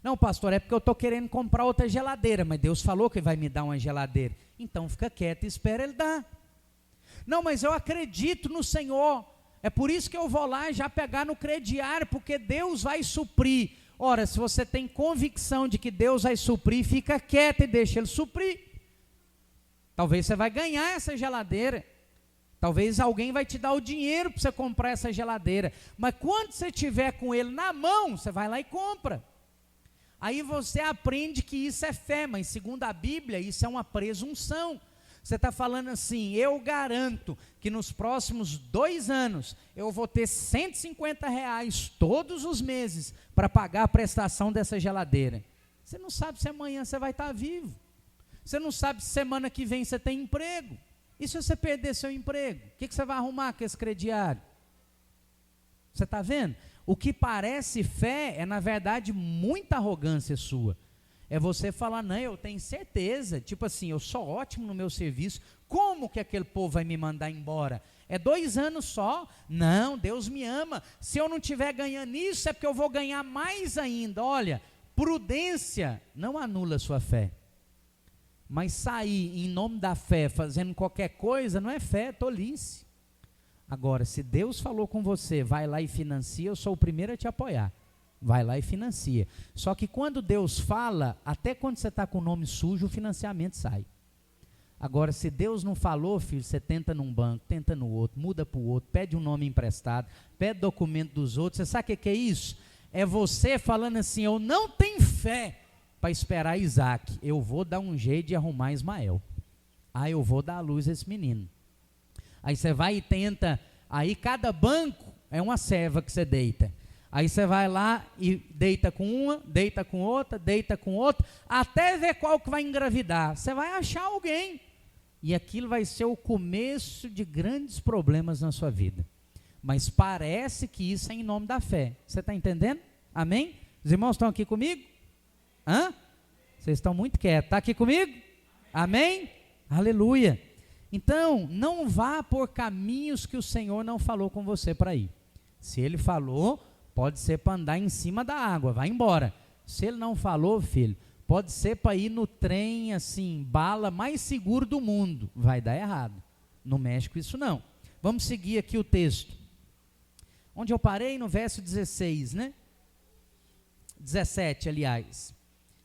Não, pastor, é porque eu estou querendo comprar outra geladeira, mas Deus falou que vai me dar uma geladeira. Então fica quieto e espera Ele dar. Não, mas eu acredito no Senhor, é por isso que eu vou lá já pegar no crediário, porque Deus vai suprir. Ora, se você tem convicção de que Deus vai suprir, fica quieto e deixa Ele suprir. Talvez você vai ganhar essa geladeira, talvez alguém vai te dar o dinheiro para você comprar essa geladeira, mas quando você tiver com Ele na mão, você vai lá e compra. Aí você aprende que isso é fé, mas segundo a Bíblia, isso é uma presunção. Você está falando assim, eu garanto que nos próximos 2 anos, eu vou ter R$150 todos os meses, para pagar a prestação dessa geladeira. Você não sabe se amanhã você vai estar vivo, você não sabe se semana que vem você tem emprego, e se você perder seu emprego, o que você vai arrumar com esse crediário? Você está vendo? O que parece fé é na verdade muita arrogância sua. É você falar, não, eu tenho certeza, tipo assim, eu sou ótimo no meu serviço, como que aquele povo vai me mandar embora? É 2 anos só? Não, Deus me ama, se eu não estiver ganhando isso, é porque eu vou ganhar mais ainda. Olha, prudência não anula a sua fé, mas sair em nome da fé, fazendo qualquer coisa, não é fé, é tolice. Agora, se Deus falou com você, vai lá e financia, eu sou o primeiro a te apoiar. Vai lá e financia. Só que quando Deus fala, até quando você está com o nome sujo, o financiamento sai. Agora, se Deus não falou, filho, você tenta num banco, tenta no outro, muda para o outro, pede um nome emprestado, pede documento dos outros. Você sabe o que é isso? É você falando assim, eu não tenho fé para esperar Isaac, eu vou dar um jeito de arrumar Ismael. Aí eu vou dar à luz a esse menino. Aí você vai e tenta, aí cada banco é uma serva que você deita. Aí você vai lá e deita com uma, deita com outra, até ver qual que vai engravidar. Você vai achar alguém. E aquilo vai ser o começo de grandes problemas na sua vida. Mas parece que isso é em nome da fé. Você está entendendo? Amém? Os irmãos estão aqui comigo? Hã? Vocês estão muito quietos. Está aqui comigo? Amém? Aleluia. Então, não vá por caminhos que o Senhor não falou com você para ir. Se Ele falou, pode ser para andar em cima da água, vai embora. Se Ele não falou, filho, pode ser para ir no trem, assim, bala mais seguro do mundo, vai dar errado. Não mexe com isso não. Vamos seguir aqui o texto. Onde eu parei? No verso 16, né? 17, aliás.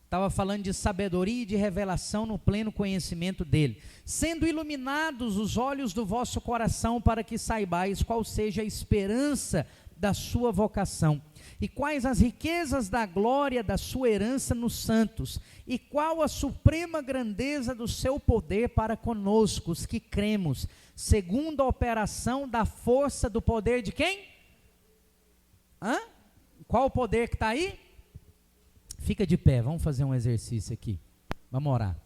Estava falando de sabedoria e de revelação no pleno conhecimento dele. Sendo iluminados os olhos do vosso coração, para que saibais qual seja a esperança da sua vocação, e quais as riquezas da glória da sua herança nos santos, e qual a suprema grandeza do seu poder para conosco, os que cremos, segundo a operação da força do poder de quem? Qual o poder que está aí? Fica de pé, vamos fazer um exercício aqui, vamos orar.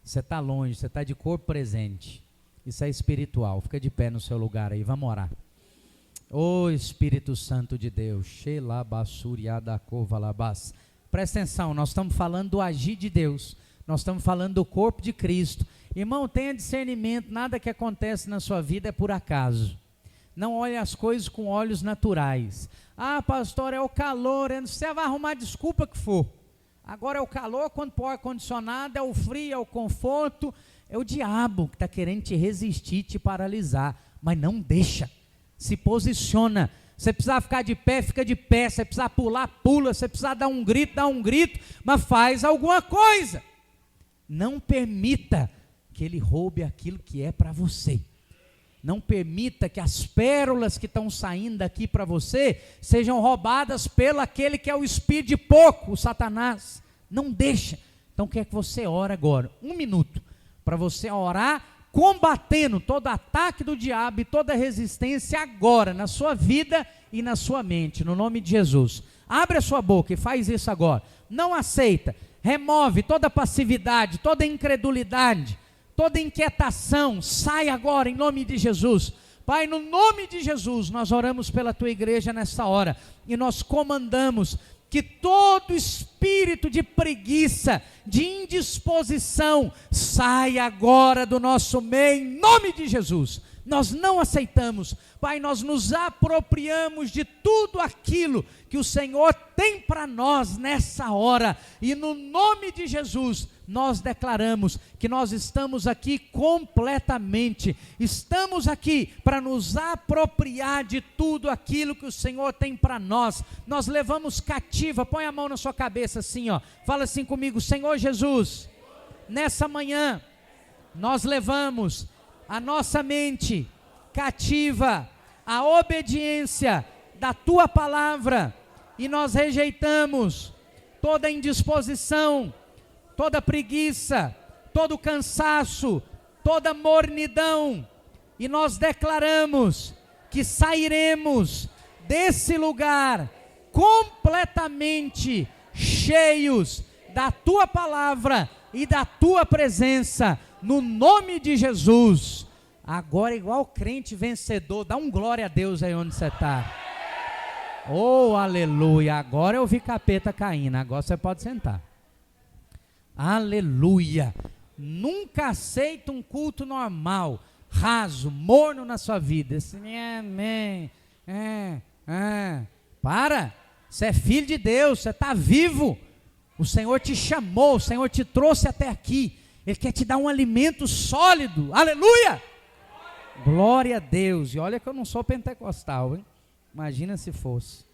Você está longe, você está de corpo presente, isso é espiritual, fica de pé no seu lugar aí, vamos orar. Ô Espírito Santo de Deus, presta atenção, nós estamos falando do agir de Deus, nós estamos falando do corpo de Cristo. Irmão, tenha discernimento, nada que acontece na sua vida é por acaso. Não olhe as coisas com olhos naturais. Ah, pastor, é o calor, você vai arrumar desculpa que for. Agora é o calor, quando põe o ar-condicionado, é o frio, é o conforto, é o diabo que está querendo te resistir, te paralisar, mas não deixa. Se posiciona. Você precisar ficar de pé, fica de pé. Você precisar pular, pula. Você precisar dar um grito, dá um grito. Mas faz alguma coisa. Não permita que ele roube aquilo que é para você. Não permita que as pérolas que estão saindo daqui para você sejam roubadas pelo aquele que é o espírito de pouco, o Satanás. Não deixa. Então quer que você ore agora, 1 minuto, para você orar, combatendo todo ataque do diabo e toda resistência agora, na sua vida e na sua mente, no nome de Jesus. Abre a sua boca e faz isso agora. Não aceita, remove toda passividade, toda incredulidade, toda inquietação, sai agora em nome de Jesus. Pai, no nome de Jesus, nós oramos pela tua igreja nessa hora, e nós comandamos que todo espírito de preguiça, de indisposição, saia agora do nosso meio, em nome de Jesus. Nós não aceitamos, Pai, nós nos apropriamos de tudo aquilo que o Senhor tem para nós nessa hora, e no nome de Jesus, nós declaramos que nós estamos aqui completamente, estamos aqui para nos apropriar de tudo aquilo que o Senhor tem para nós. Nós levamos cativa, põe a mão na sua cabeça assim, ó, fala assim comigo: Senhor Jesus, nessa manhã, nós levamos a nossa mente cativa à obediência da Tua palavra, e nós rejeitamos toda indisposição, toda preguiça, todo cansaço, toda mornidão, e nós declaramos que sairemos desse lugar completamente cheios da Tua palavra e da Tua presença, no nome de Jesus. Agora, igual crente vencedor, dá um glória a Deus aí onde você está. Oh, aleluia. Agora eu vi capeta caindo, agora você pode sentar. Aleluia. Nunca aceita um culto normal, raso, morno na sua vida. Amém. Para, você é filho de Deus, você está vivo. O Senhor te chamou, o Senhor te trouxe até aqui. Ele quer te dar um alimento sólido. Aleluia. Glória a Deus. E olha que eu não sou pentecostal, hein? Imagina se fosse.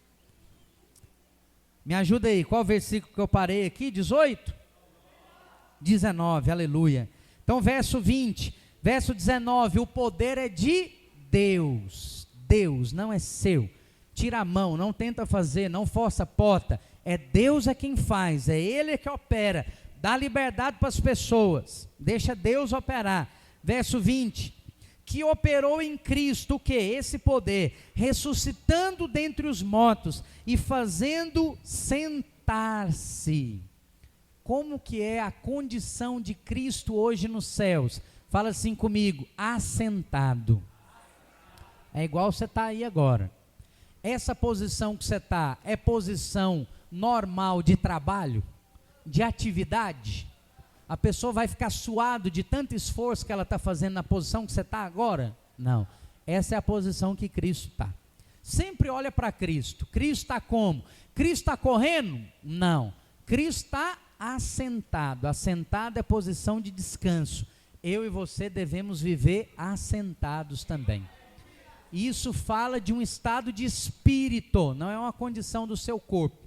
Me ajuda aí, qual versículo que eu parei aqui? 18? 19, aleluia. Então verso 20, verso 19, o poder é de Deus. Deus, não é seu. Tira a mão, não tenta fazer, não força a porta. É Deus quem faz, é Ele que opera. Dá liberdade para as pessoas, deixa Deus operar. Verso 20, que operou em Cristo o que? Esse poder, ressuscitando dentre os mortos e fazendo sentar-se. Como que é a condição de Cristo hoje nos céus? Fala assim comigo: assentado. É igual você está aí agora. Essa posição que você está é posição normal de trabalho, de atividade? A pessoa vai ficar suado de tanto esforço que ela está fazendo na posição que você está agora? Não, essa é a posição que Cristo está. Sempre olha para Cristo. Cristo está como? Cristo está correndo? Não, Cristo está assentado. Assentado é posição de descanso. Eu e você devemos viver assentados também. Isso fala de um estado de espírito, não é uma condição do seu corpo.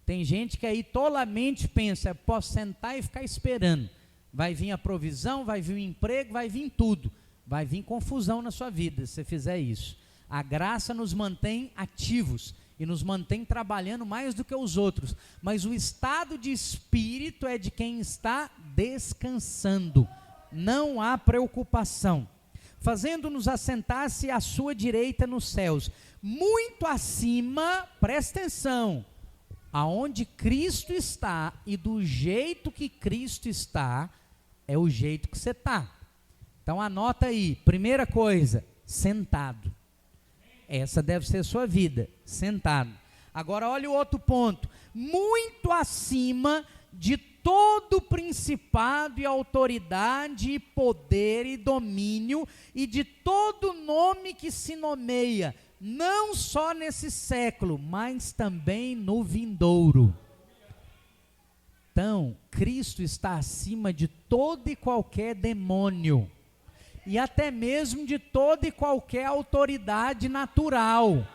Tem gente que aí tolamente pensa: posso sentar e ficar esperando. Vai vir a provisão, vai vir o emprego, vai vir tudo. Vai vir confusão na sua vida se você fizer isso. A graça nos mantém ativos e nos mantém trabalhando mais do que os outros. Mas o estado de espírito é de quem está descansando. Não há preocupação. Fazendo-nos assentar-se à sua direita nos céus, muito acima, presta atenção, aonde Cristo está, e do jeito que Cristo está, é o jeito que você está. Então anota aí, primeira coisa, sentado. Essa deve ser a sua vida, sentado. Agora olha o outro ponto, muito acima de todo principado e autoridade e poder e domínio e de todo nome que se nomeia, não só nesse século, mas também no vindouro. Então, Cristo está acima de todo e qualquer demônio, e até mesmo de toda e qualquer autoridade natural.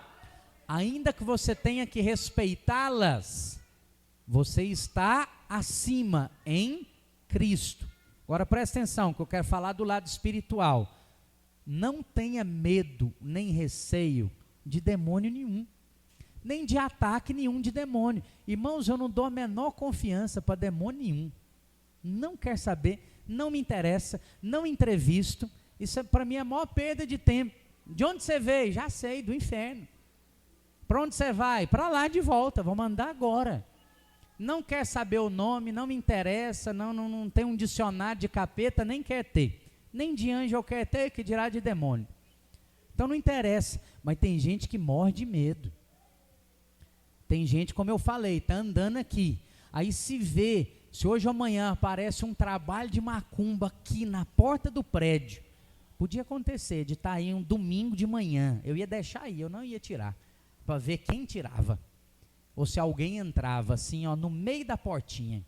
Ainda que você tenha que respeitá-las, você está acima em Cristo. Agora presta atenção, que eu quero falar do lado espiritual. Não tenha medo, nem receio de demônio nenhum, nem de ataque nenhum de demônio. Irmãos, eu não dou a menor confiança para demônio nenhum. Não quer saber, não me interessa, não entrevisto. Isso para mim é a maior perda de tempo. De onde você veio? Já sei, do inferno. Para onde você vai? Para lá de volta, vou mandar agora. Não quer saber o nome, não me interessa, não tem um dicionário de capeta, nem quer ter. Nem de anjo eu quero ter, que dirá de demônio. Então não interessa, mas tem gente que morre de medo. Tem gente, como eu falei, está andando aqui, aí se hoje ou amanhã aparece um trabalho de macumba aqui na porta do prédio, podia acontecer de estar aí um domingo de manhã, eu ia deixar aí, eu não ia tirar, para ver quem tirava, ou se alguém entrava assim, ó, no meio da portinha.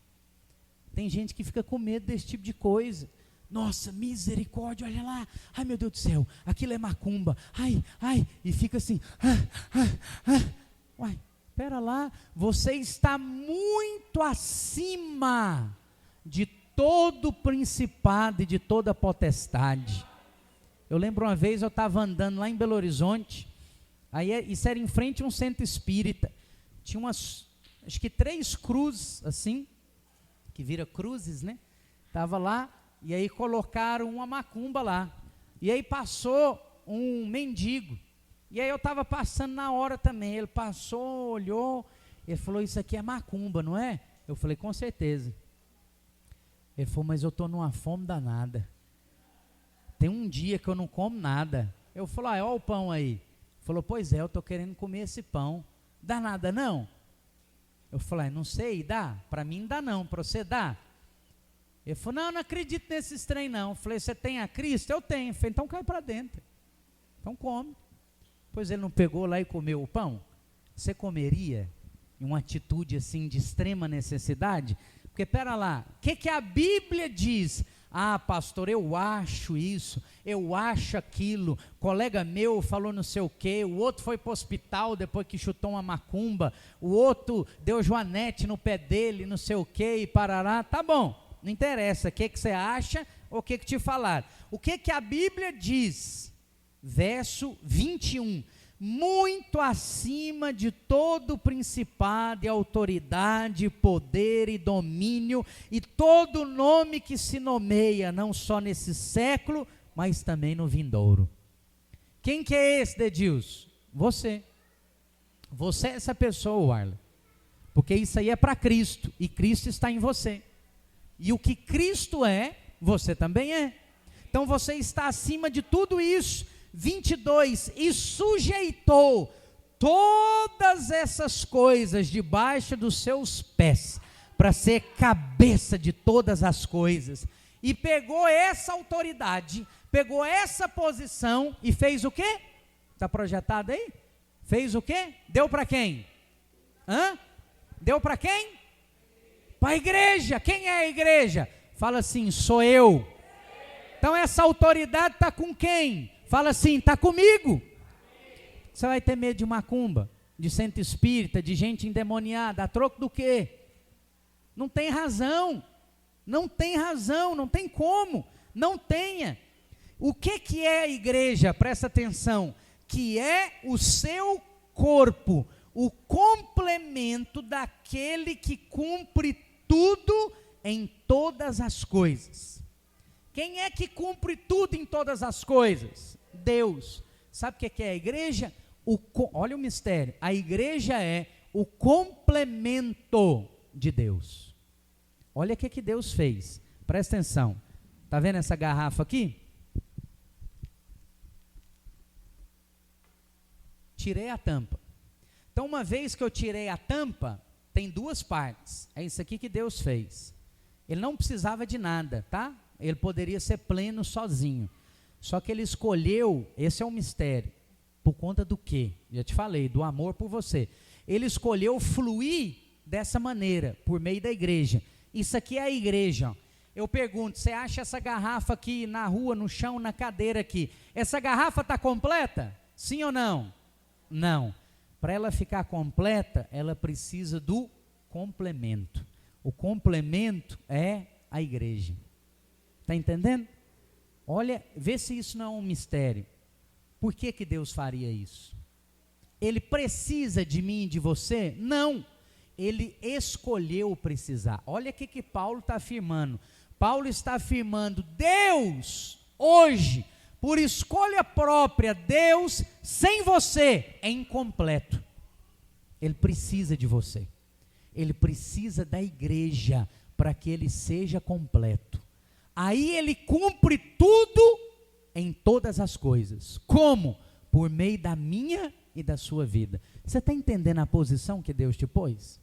Tem gente que fica com medo desse tipo de coisa. Nossa, misericórdia, olha lá, ai meu Deus do céu, aquilo é macumba, ai, e fica assim, uai, espera lá, você está muito acima de todo principado e de toda potestade. Eu lembro uma vez, eu estava andando lá em Belo Horizonte, aí isso era em frente a um centro espírita, tinha umas, acho que 3 cruzes assim, que vira cruzes, né, estava lá, e aí colocaram uma macumba lá, e aí passou um mendigo, e aí eu estava passando na hora também, ele passou, olhou, ele falou, isso aqui é macumba, não é? Eu falei, com certeza. Ele falou, mas eu estou numa fome danada, tem um dia que eu não como nada. Eu falei, olha o pão aí. Ele falou, pois é, eu estou querendo comer esse pão, dá nada não? Eu falei, não sei, dá? Para mim não dá não, para você dá? Ele falou, não acredito nesses trem não. Eu falei, você tem a Cristo? Eu tenho. Eu falei, então cai para dentro, então come. Pois ele não pegou lá e comeu o pão? Você comeria em uma atitude assim de extrema necessidade? Porque pera lá, o que a Bíblia diz? Ah, pastor, eu acho isso, eu acho aquilo, colega meu falou não sei o quê, o outro foi para o hospital depois que chutou uma macumba, o outro deu joanete no pé dele, não sei o quê, e parará, tá bom, não interessa o que você acha ou o que te falaram. O que a Bíblia diz? Verso 21, muito acima de todo principado e autoridade, poder e domínio, e todo nome que se nomeia, não só nesse século, mas também no vindouro. Quem que é esse, Dedilson? Você. Você é essa pessoa, Arla. Porque isso aí é para Cristo, e Cristo está em você. E o que Cristo é, você também é. Então você está acima de tudo isso. 22, e sujeitou todas essas coisas debaixo dos seus pés, para ser cabeça de todas as coisas, e pegou essa autoridade, pegou essa posição, e fez o quê? Está projetado aí? Fez o quê? Deu para quem? Deu para quem? Para a igreja. Quem é a igreja? Fala assim, sou eu. Então essa autoridade está com quem? Fala assim, está comigo. Você vai ter medo de macumba, de centro espírita, de gente endemoniada, a troco do quê? Não tem razão, não tem razão, não tem como, não tenha. O que é a igreja? Presta atenção, que é o seu corpo, o complemento daquele que cumpre tudo em todas as coisas. Quem é que cumpre tudo em todas as coisas? Deus. Sabe o que é a igreja? Olha o mistério, a igreja é o complemento de Deus. Olha o que Deus fez, presta atenção, está vendo essa garrafa aqui? Tirei a tampa. Então uma vez que eu tirei a tampa, tem 2 partes, é isso aqui que Deus fez. Ele não precisava de nada, tá? Ele poderia ser pleno sozinho, só que ele escolheu, esse é um mistério, por conta do quê? Já te falei, do amor por você. Ele escolheu fluir dessa maneira, por meio da igreja. Isso aqui é a igreja. Eu pergunto, você acha essa garrafa aqui na rua, no chão, na cadeira aqui, essa garrafa está completa? Sim ou não? Não. Para ela ficar completa, ela precisa do complemento. O complemento é a igreja. Está entendendo? Olha, vê se isso não é um mistério. Por que Deus faria isso? Ele precisa de mim e de você? Não. Ele escolheu precisar. Olha o que Paulo está afirmando. Paulo está afirmando, Deus, hoje, por escolha própria, Deus, sem você, é incompleto. Ele precisa de você. Ele precisa da igreja para que ele seja completo. Aí ele cumpre tudo em todas as coisas. Como? Por meio da minha e da sua vida. Você está entendendo a posição que Deus te pôs?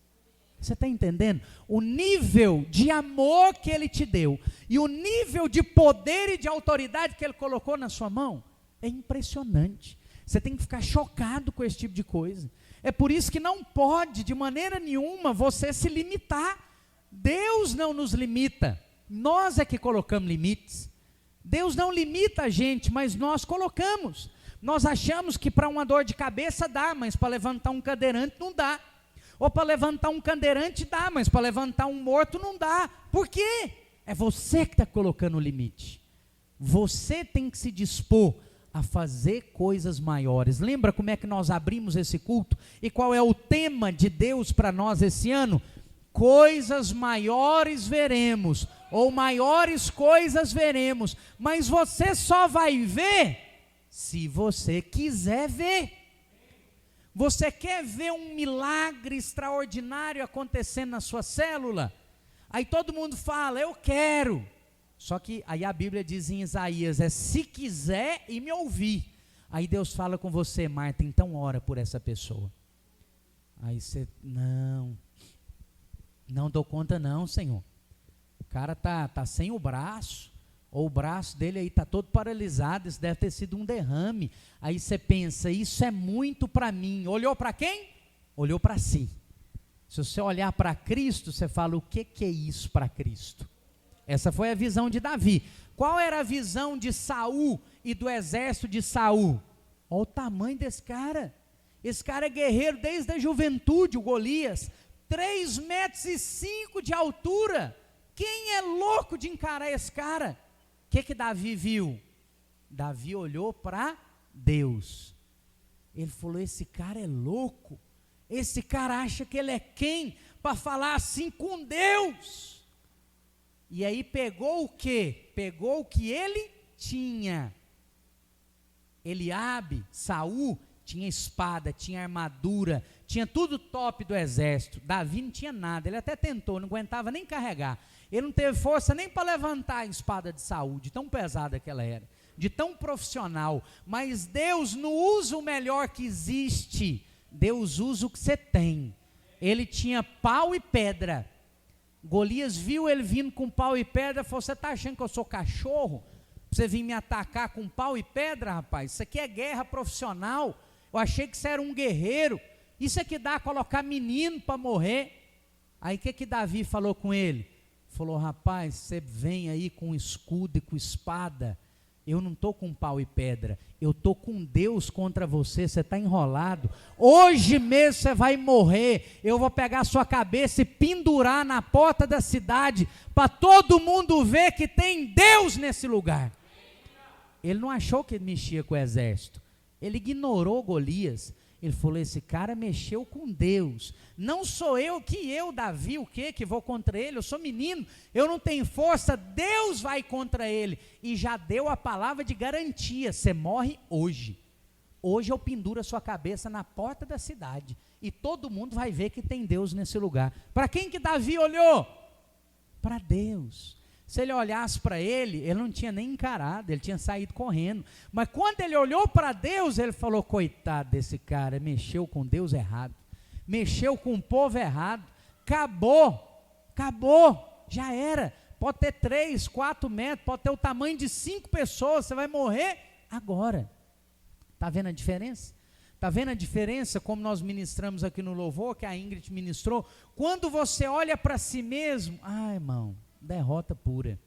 Você está entendendo? O nível de amor que Ele te deu e o nível de poder e de autoridade que Ele colocou na sua mão é impressionante. Você tem que ficar chocado com esse tipo de coisa. É por isso que não pode, de maneira nenhuma, você se limitar. Deus não nos limita, nós é que colocamos limites. Deus não limita a gente, mas nós colocamos. Nós achamos que para uma dor de cabeça dá, mas para levantar um cadeirante não dá. Ou para levantar um cadeirante dá, mas para levantar um morto não dá. Por quê? É você que está colocando o limite. Você tem que se dispor a fazer coisas maiores. Lembra como é que nós abrimos esse culto? E qual é o tema de Deus para nós esse ano? Coisas maiores veremos, ou maiores coisas veremos, mas você só vai ver se você quiser ver. Você quer ver um milagre extraordinário acontecendo na sua célula? Aí todo mundo fala, eu quero. Só que aí a Bíblia diz em Isaías, se quiser e me ouvir. Aí Deus fala com você, Marta, então ora por essa pessoa. Aí você, não dou conta não, Senhor. O cara tá sem o braço, ou o braço dele aí está todo paralisado, isso deve ter sido um derrame. Aí você pensa, isso é muito para mim. Olhou para quem? Olhou para si. Se você olhar para Cristo, você fala, o que é isso para Cristo? Essa foi a visão de Davi. Qual era a visão de Saul e do exército de Saul? Olha o tamanho desse cara. Esse cara é guerreiro desde a juventude, o Golias. 3,5 metros de altura. Quem é louco de encarar esse cara? O que Davi viu? Davi olhou para Deus. Ele falou, esse cara é louco. Esse cara acha que ele é quem? Para falar assim com Deus. E aí pegou o quê? Pegou o que ele tinha. Eliabe, Saul, tinha espada, tinha armadura, tinha tudo top do exército. Davi não tinha nada, ele até tentou, não aguentava nem carregar. Ele não teve força nem para levantar a espada de Saul, de tão pesada que ela era, de tão profissional. Mas Deus não usa o melhor que existe, Deus usa o que você tem. Ele tinha pau e pedra. Golias viu ele vindo com pau e pedra, falou, você está achando que eu sou cachorro? Você vir me atacar com pau e pedra, rapaz? Isso aqui é guerra profissional. Eu achei que você era um guerreiro. Isso é que dá a colocar menino para morrer. Aí o que Davi falou com ele? Falou, rapaz, você vem aí com escudo e com espada. Eu não estou com pau e pedra, eu estou com Deus contra você, você está enrolado. Hoje mesmo você vai morrer. Eu vou pegar a sua cabeça e pendurar na porta da cidade, para todo mundo ver que tem Deus nesse lugar. Ele não achou que ele mexia com o exército, ele ignorou Golias. Ele falou, esse cara mexeu com Deus. Não sou eu, Davi, que vou contra ele? Eu sou menino, eu não tenho força, Deus vai contra ele. E já deu a palavra de garantia, você morre hoje. Hoje eu penduro a sua cabeça na porta da cidade, e todo mundo vai ver que tem Deus nesse lugar. Para quem que Davi olhou? Para Deus. Se ele olhasse para ele não tinha nem encarado, ele tinha saído correndo. Mas quando ele olhou para Deus, ele falou, coitado desse cara, mexeu com Deus errado, mexeu com o povo errado, acabou, já era. Pode ter 3, 4 metros, pode ter o tamanho de 5 pessoas, você vai morrer agora. Está vendo a diferença? Está vendo a diferença como nós ministramos aqui no louvor, que a Ingrid ministrou? Quando você olha para si mesmo, irmão, derrota pura.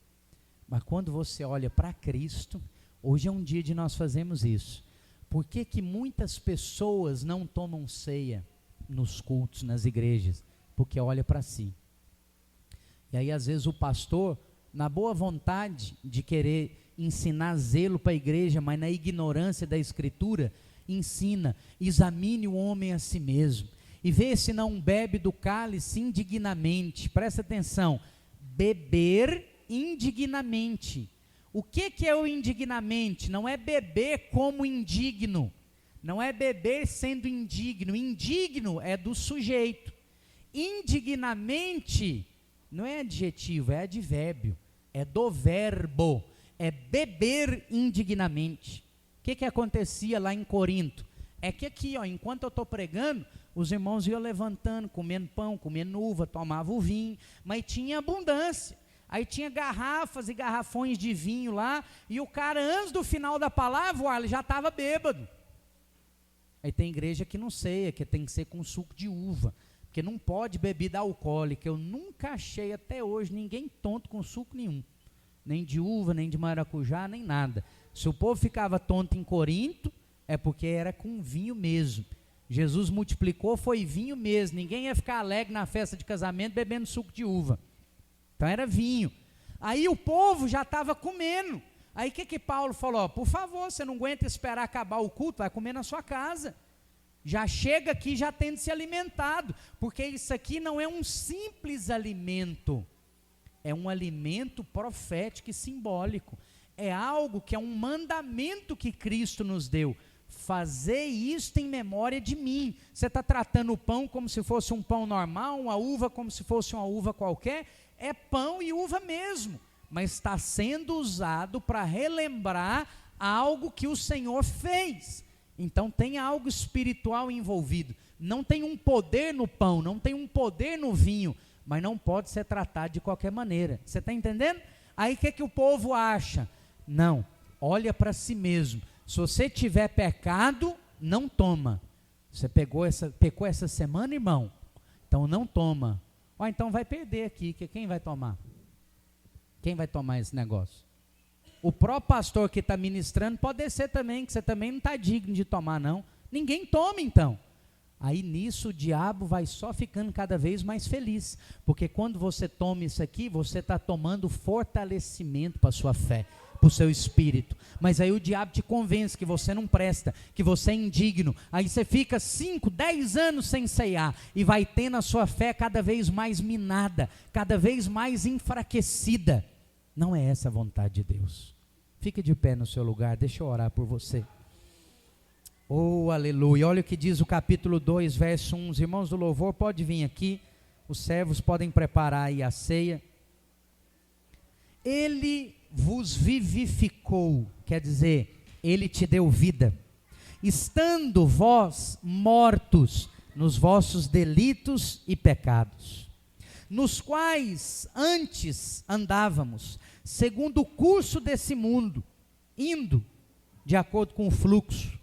Mas quando você olha para Cristo, hoje é um dia de nós fazermos isso. Por que muitas pessoas não tomam ceia nos cultos, nas igrejas? Porque olha para si. E aí às vezes o pastor, na boa vontade de querer ensinar zelo para a igreja, mas na ignorância da escritura, ensina, examine o homem a si mesmo, e vê se não bebe do cálice indignamente. Presta atenção, beber indignamente. O que é o indignamente? Não é beber como indigno, não é beber sendo indigno. Indigno é do sujeito, indignamente não é adjetivo, é advérbio, é do verbo, é beber indignamente. O que acontecia lá em Corinto? É que aqui, ó, enquanto eu estou pregando, os irmãos iam levantando, comendo pão, comendo uva, tomavam o vinho, mas tinha abundância. Aí tinha garrafas e garrafões de vinho lá, e o cara, antes do final da palavra, ele já estava bêbado. Aí tem igreja que não ceia, que tem que ser com suco de uva, porque não pode bebida alcoólica. Eu nunca achei até hoje ninguém tonto com suco nenhum, nem de uva, nem de maracujá, nem nada. Se o povo ficava tonto em Corinto, é porque era com vinho mesmo. Jesus multiplicou, foi vinho mesmo. Ninguém ia ficar alegre na festa de casamento bebendo suco de uva. Então era vinho. Aí o povo já estava comendo. Aí o que Paulo falou? Por favor, você não aguenta esperar acabar o culto, vai comer na sua casa. Já chega aqui já tendo se alimentado, porque isso aqui não é um simples alimento, é um alimento profético e simbólico. É algo que é um mandamento que Cristo nos deu. Fazer isto em memória de mim. Você está tratando o pão como se fosse um pão normal, uma uva como se fosse uma uva qualquer. É pão e uva mesmo, mas está sendo usado para relembrar algo que o Senhor fez. Então tem algo espiritual envolvido. Não tem um poder no pão, não tem um poder no vinho, mas não pode ser tratado de qualquer maneira. Você está entendendo? Aí o que o povo acha? Não, olha para si mesmo. Se você tiver pecado, não toma. Você pecou essa semana, irmão? Então não toma. Ó, então vai perder aqui, que quem vai tomar? Quem vai tomar esse negócio? O próprio pastor que está ministrando pode descer também, que você também não está digno de tomar não. Ninguém toma então. Aí nisso o diabo vai só ficando cada vez mais feliz, porque quando você toma isso aqui, você está tomando fortalecimento para a sua fé, para o seu espírito. Mas aí o diabo te convence que você não presta, que você é indigno. Aí você fica 5, 10 anos sem ceiar e vai tendo a sua fé cada vez mais minada, cada vez mais enfraquecida. Não é essa a vontade de Deus. Fique de pé no seu lugar, deixa eu orar por você. Oh, aleluia. Olha o que diz o capítulo 2, verso 1. Os irmãos do louvor podem vir aqui, os servos podem preparar aí a ceia. Ele vos vivificou, quer dizer, ele te deu vida, estando vós mortos nos vossos delitos e pecados, nos quais antes andávamos, segundo o curso desse mundo, indo de acordo com o fluxo.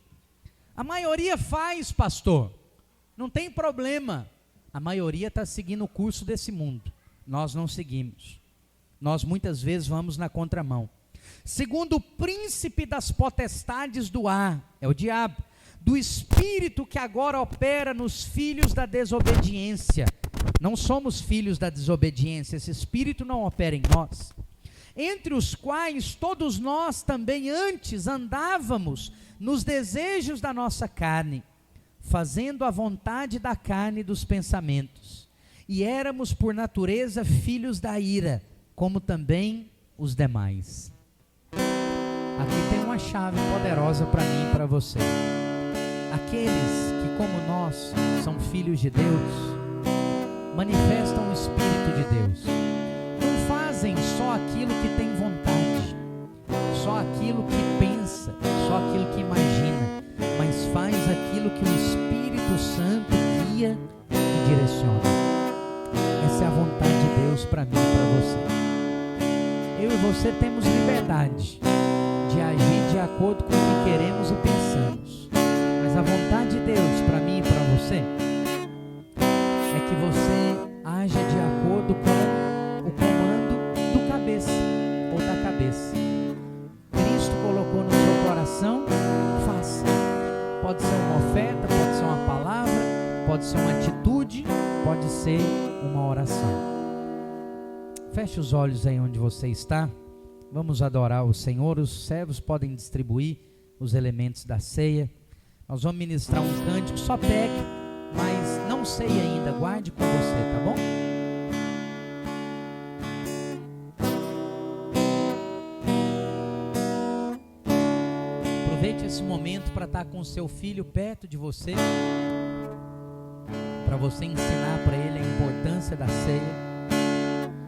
A maioria faz, pastor, não tem problema. A maioria está seguindo o curso desse mundo, nós não seguimos. Nós muitas vezes vamos na contramão. Segundo o príncipe das potestades do ar, é o diabo, do espírito que agora opera nos filhos da desobediência. Não somos filhos da desobediência, esse espírito não opera em nós. Entre os quais todos nós também antes andávamos nos desejos da nossa carne, fazendo a vontade da carne e dos pensamentos. E éramos por natureza filhos da ira, como também os demais. Aqui tem uma chave poderosa para mim e para você. Aqueles que, como nós, são filhos de Deus, manifestam o Espírito de Deus. Não fazem só aquilo que tem vontade, só aquilo que pensa, só aquilo que imagina, mas faz aquilo que o Espírito Santo guia e direciona. Essa é a vontade de Deus para mim e para você. Eu e você temos liberdade de agir de acordo com o que queremos e pensamos, mas a vontade de Deus para mim e para você é que você haja de acordo com o comando do cabeça ou da cabeça. Cristo colocou no seu coração, faça. Pode ser uma oferta, pode ser uma palavra, pode ser uma atitude, pode ser uma oração. Feche os olhos aí onde você está. Vamos adorar o Senhor. Os servos podem distribuir os elementos da ceia. Nós vamos ministrar um cântico. Só pegue, mas não sei ainda. Guarde com você, tá bom? Aproveite esse momento para estar com o seu filho perto de você, para você ensinar para ele a importância da ceia,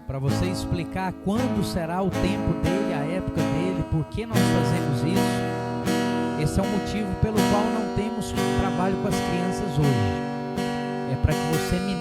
para você explicar quando será o tempo dele, a época dele, por que nós fazemos isso. Esse é o motivo pelo qual não temos um trabalho com as crianças hoje. É para que você me